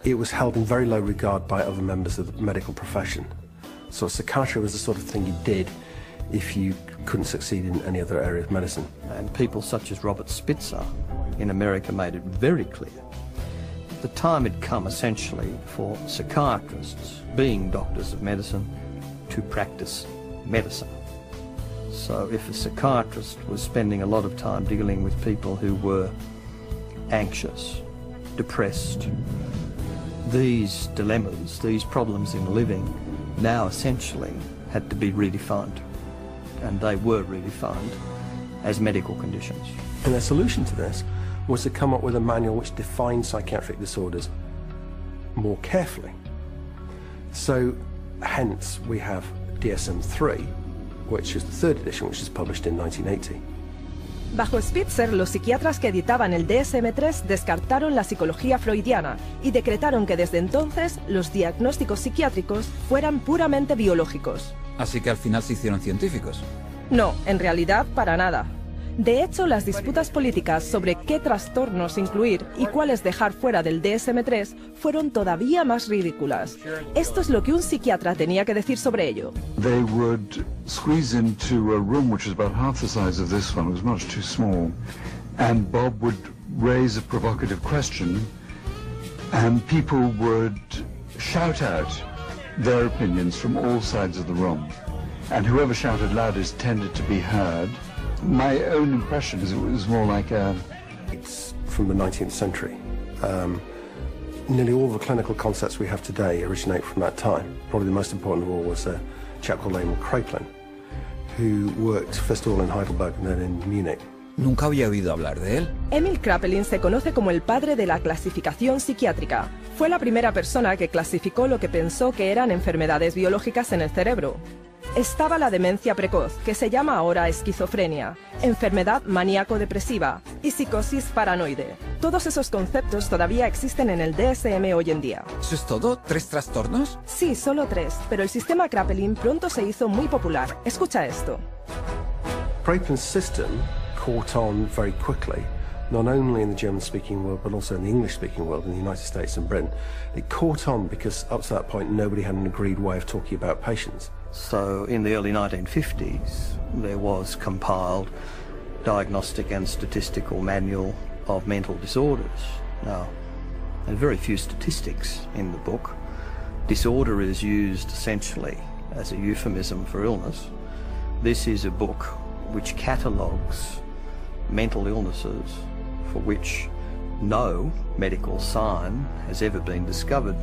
it was held in very low regard by other members of the medical profession. So psychiatry was the sort of thing you did if you couldn't succeed in any other area of medicine. And people such as Robert Spitzer in America made it very clear. The time had come essentially for psychiatrists, being doctors of medicine, to practice medicine. So if a psychiatrist was spending a lot of time dealing with people who were anxious, depressed, these dilemmas, these problems in living, now essentially had to be redefined. And they were redefined as medical conditions. And their solution to this was to come up with a manual which defined psychiatric disorders more carefully. So, hence, we have DSM-3, which is the third edition, which is published in 1980. Bajo Spitzer, los psiquiatras que editaban el DSM-3 descartaron la psicología freudiana y decretaron que desde entonces los diagnósticos psiquiátricos fueran puramente biológicos. Así que al final se hicieron científicos. No, en realidad para nada. De hecho, las disputas políticas sobre qué trastornos incluir y cuáles dejar fuera del DSM-3 fueron todavía más ridículas. Esto es lo que un psiquiatra tenía que decir sobre ello. They would squeeze into a room which was about half the size of this one. It was much too small. And Bob would raise a provocative question, and people would shout out their opinions from all sides of the room. And whoever shouted loudest tended to be heard. My own impression is it was more like It's from the 19th century. Nearly all the clinical concepts we have today originate from that time. Probably the most important of all was a chap called Emil Kraepelin, who worked first of all in Heidelberg and then in Munich. Nunca había oído hablar de él. Emil Kraepelin se conoce como el padre de la clasificación psiquiátrica. Fue la primera persona que clasificó lo que pensó que eran enfermedades biológicas en el cerebro. Estaba la demencia precoz, que se llama ahora esquizofrenia, enfermedad maníaco-depresiva y psicosis paranoide. Todos esos conceptos todavía existen en el DSM hoy en día. ¿Eso es todo? ¿3 trastornos? Sí, solo 3, pero el sistema Kraepelin pronto se hizo muy popular. Escucha esto. Kraepelin's system caught on very quickly, not only in the German-speaking world, but also in the English-speaking world, in the United States and Britain. It caught on because up to that point, nobody had an agreed way of talking about patients. So in the early 1950s, there was compiled Diagnostic and Statistical Manual of Mental Disorders. Now, there are very few statistics in the book. Disorder is used essentially as a euphemism for illness. This is a book which catalogues mental illnesses for which no medical sign has ever been discovered.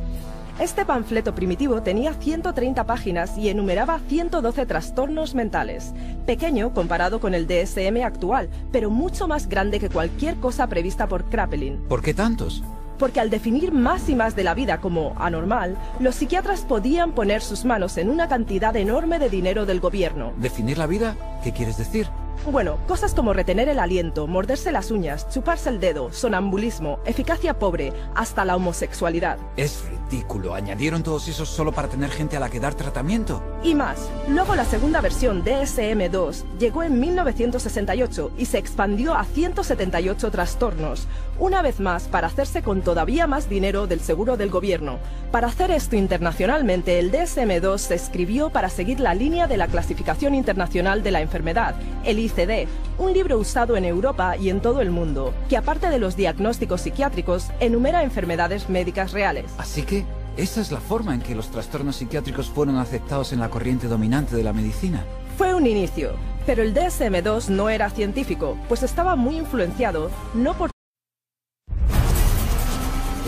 Este panfleto primitivo tenía 130 páginas y enumeraba 112 trastornos mentales. Pequeño comparado con el DSM actual, pero mucho más grande que cualquier cosa prevista por Kraepelin. ¿Por qué tantos? Porque al definir más y más de la vida como anormal, los psiquiatras podían poner sus manos en una cantidad enorme de dinero del gobierno. ¿Definir la vida? ¿Qué quieres decir? Bueno, cosas como retener el aliento, morderse las uñas, chuparse el dedo, sonambulismo, eficacia pobre, hasta la homosexualidad. Es ridículo. ¿Añadieron todos esos solo para tener gente a la que dar tratamiento? Y más. Luego la segunda versión, DSM-2, llegó en 1968 y se expandió a 178 trastornos. Una vez más, para hacerse con todavía más dinero del seguro del gobierno. Para hacer esto internacionalmente, el DSM-2 se escribió para seguir la línea de la Clasificación Internacional de la Enfermedad, el ICD, un libro usado en Europa y en todo el mundo, que aparte de los diagnósticos psiquiátricos, enumera enfermedades médicas reales. Así que, esa es la forma en que los trastornos psiquiátricos fueron aceptados en la corriente dominante de la medicina. Fue un inicio, pero el DSM-2 no era científico, pues estaba muy influenciado, no por...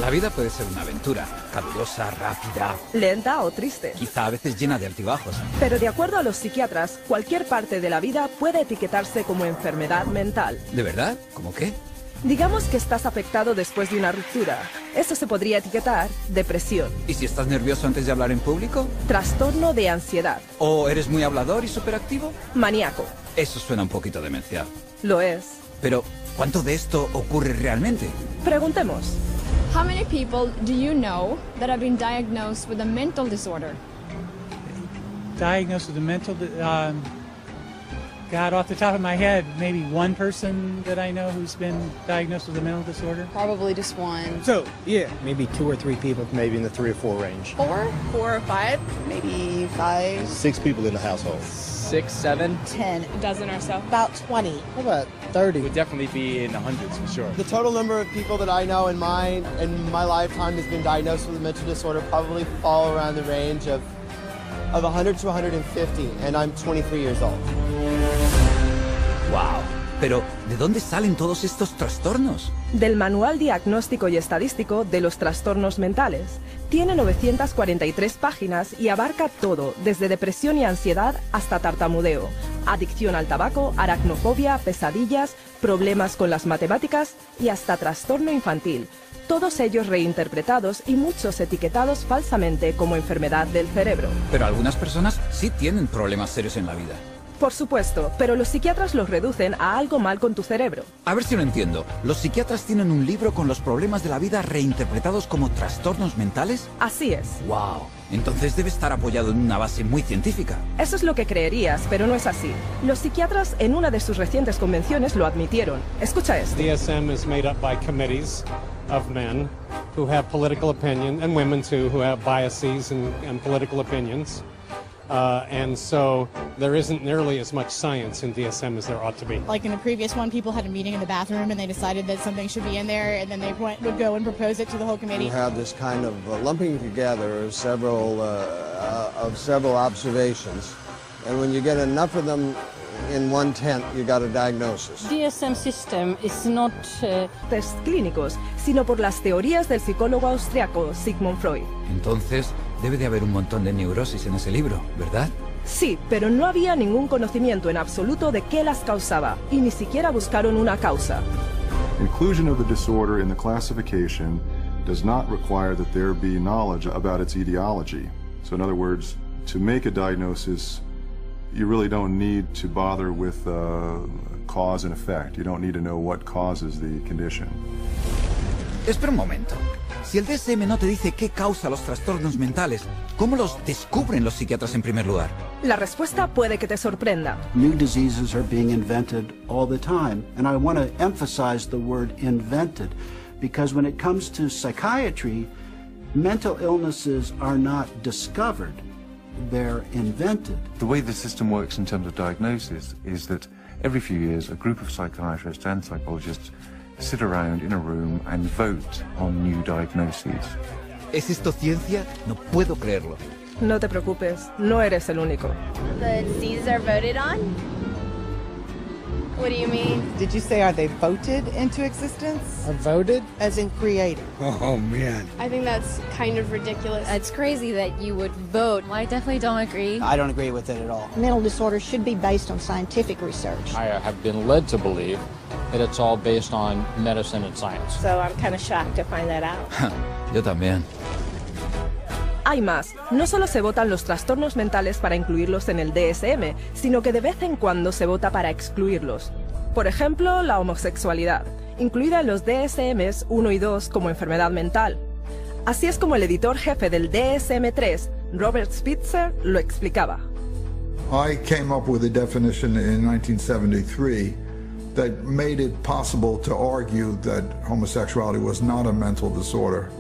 La vida puede ser una aventura, calurosa, rápida, lenta o triste. Quizá a veces llena de altibajos. Pero de acuerdo a los psiquiatras, cualquier parte de la vida puede etiquetarse como enfermedad mental. ¿De verdad? ¿Cómo qué? Digamos que estás afectado después de una ruptura. Eso se podría etiquetar depresión. ¿Y si estás nervioso antes de hablar en público? Trastorno de ansiedad. ¿O eres muy hablador y superactivo? Maníaco. Eso suena un poquito demencial. Lo es. Pero, ¿cuánto de esto ocurre realmente? Preguntemos. How many people do you know that have been diagnosed with a mental disorder? Diagnosed with a mental, God, off the top of my head, maybe one person that I know who's been diagnosed with a mental disorder. Probably just one. So, yeah. Maybe 2 or 3 people, maybe in the 3 or 4 range. 4? 4 or 5? Maybe 5. 6 people in the household. 6, 7? 10. A dozen or so. About 20. How about 30? Would definitely be in the hundreds for sure. The total number of people that I know in my lifetime has been diagnosed with a mental disorder probably fall around the range of 100 to 150, and I'm 23 years old. ¡Wow! Pero, ¿de dónde salen todos estos trastornos? Del Manual Diagnóstico y Estadístico de los Trastornos Mentales. Tiene 943 páginas y abarca todo, desde depresión y ansiedad hasta tartamudeo, adicción al tabaco, aracnofobia, pesadillas, problemas con las matemáticas y hasta trastorno infantil. Todos ellos reinterpretados y muchos etiquetados falsamente como enfermedad del cerebro. Pero algunas personas sí tienen problemas serios en la vida. Por supuesto, pero los psiquiatras los reducen a algo mal con tu cerebro. A ver si lo entiendo. ¿Los psiquiatras tienen un libro con los problemas de la vida reinterpretados como trastornos mentales? Así es. ¡Wow! Entonces debe estar apoyado en una base muy científica. Eso es lo que creerías, pero no es así. Los psiquiatras en una de sus recientes convenciones lo admitieron. Escucha esto. DSM is made up by committees of men who have political opinion, and women too, who have biases and political opinions. And so there isn't nearly as much science in DSM as there ought to be. Like in the previous one, people had a meeting in the bathroom and they decided that something should be in there, and then they would go and propose it to the whole committee. You have this kind of lumping together of several observations, and when you get enough of them in one tent, you got a diagnosis. DSM system is not test clínicos, sino por las teorías del psicólogo austriaco Sigmund Freud. Entonces, debe de haber un montón de neurosis en ese libro, ¿verdad? Sí, pero no había ningún conocimiento en absoluto de qué las causaba, y ni siquiera buscaron una causa. Inclusion of the disorder in the classification does not require that there be knowledge about its etiology. So in other words, to make a diagnosis, you really don't need to bother with cause and effect. You don't need to know what causes the condition. Espera un momento. Si el DSM no te dice qué causa los trastornos mentales, ¿cómo los descubren los psiquiatras en primer lugar? La respuesta puede que te sorprenda. New diseases are being invented all the time, and I want to emphasize the word invented, because when it comes to psychiatry, mental illnesses are not discovered, they're invented. The way the system works in terms of diagnosis is that every few years a group of psychiatrists and psychologists sit around in a room and vote on new diagnoses. ¿Es esto ciencia? No puedo creerlo. No te preocupes, no eres el único. The diseases are voted on? What do you mean? Did you say are they voted into existence? Are voted? As in created? Oh, man. I think that's kind of ridiculous. It's crazy that you would vote. Well, I definitely don't agree. I don't agree with it at all. Mental disorders should be based on scientific research. I have been led to believe that it's all based on medicine and science. So I'm kind of shocked to find that out. Yo también. Hay más, no solo se votan los trastornos mentales para incluirlos en el DSM, sino que de vez en cuando se vota para excluirlos. Por ejemplo, la homosexualidad, incluida en los DSMs 1 y 2 como enfermedad mental. Así es como el editor jefe del DSM-3, Robert Spitzer, lo explicaba. I came up with a definition in 1973 that made it possible to argue that homosexuality was not a mental disorder.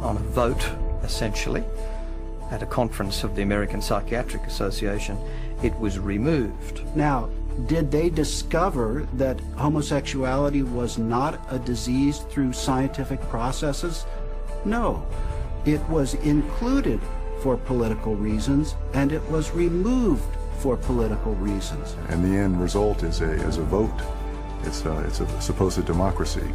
On a vote, essentially, at a conference of the American Psychiatric Association, it was removed. Now, did they discover that homosexuality was not a disease through scientific processes? No. It was included for political reasons, and it was removed for political reasons. And the end result is a vote. It's a supposed democracy.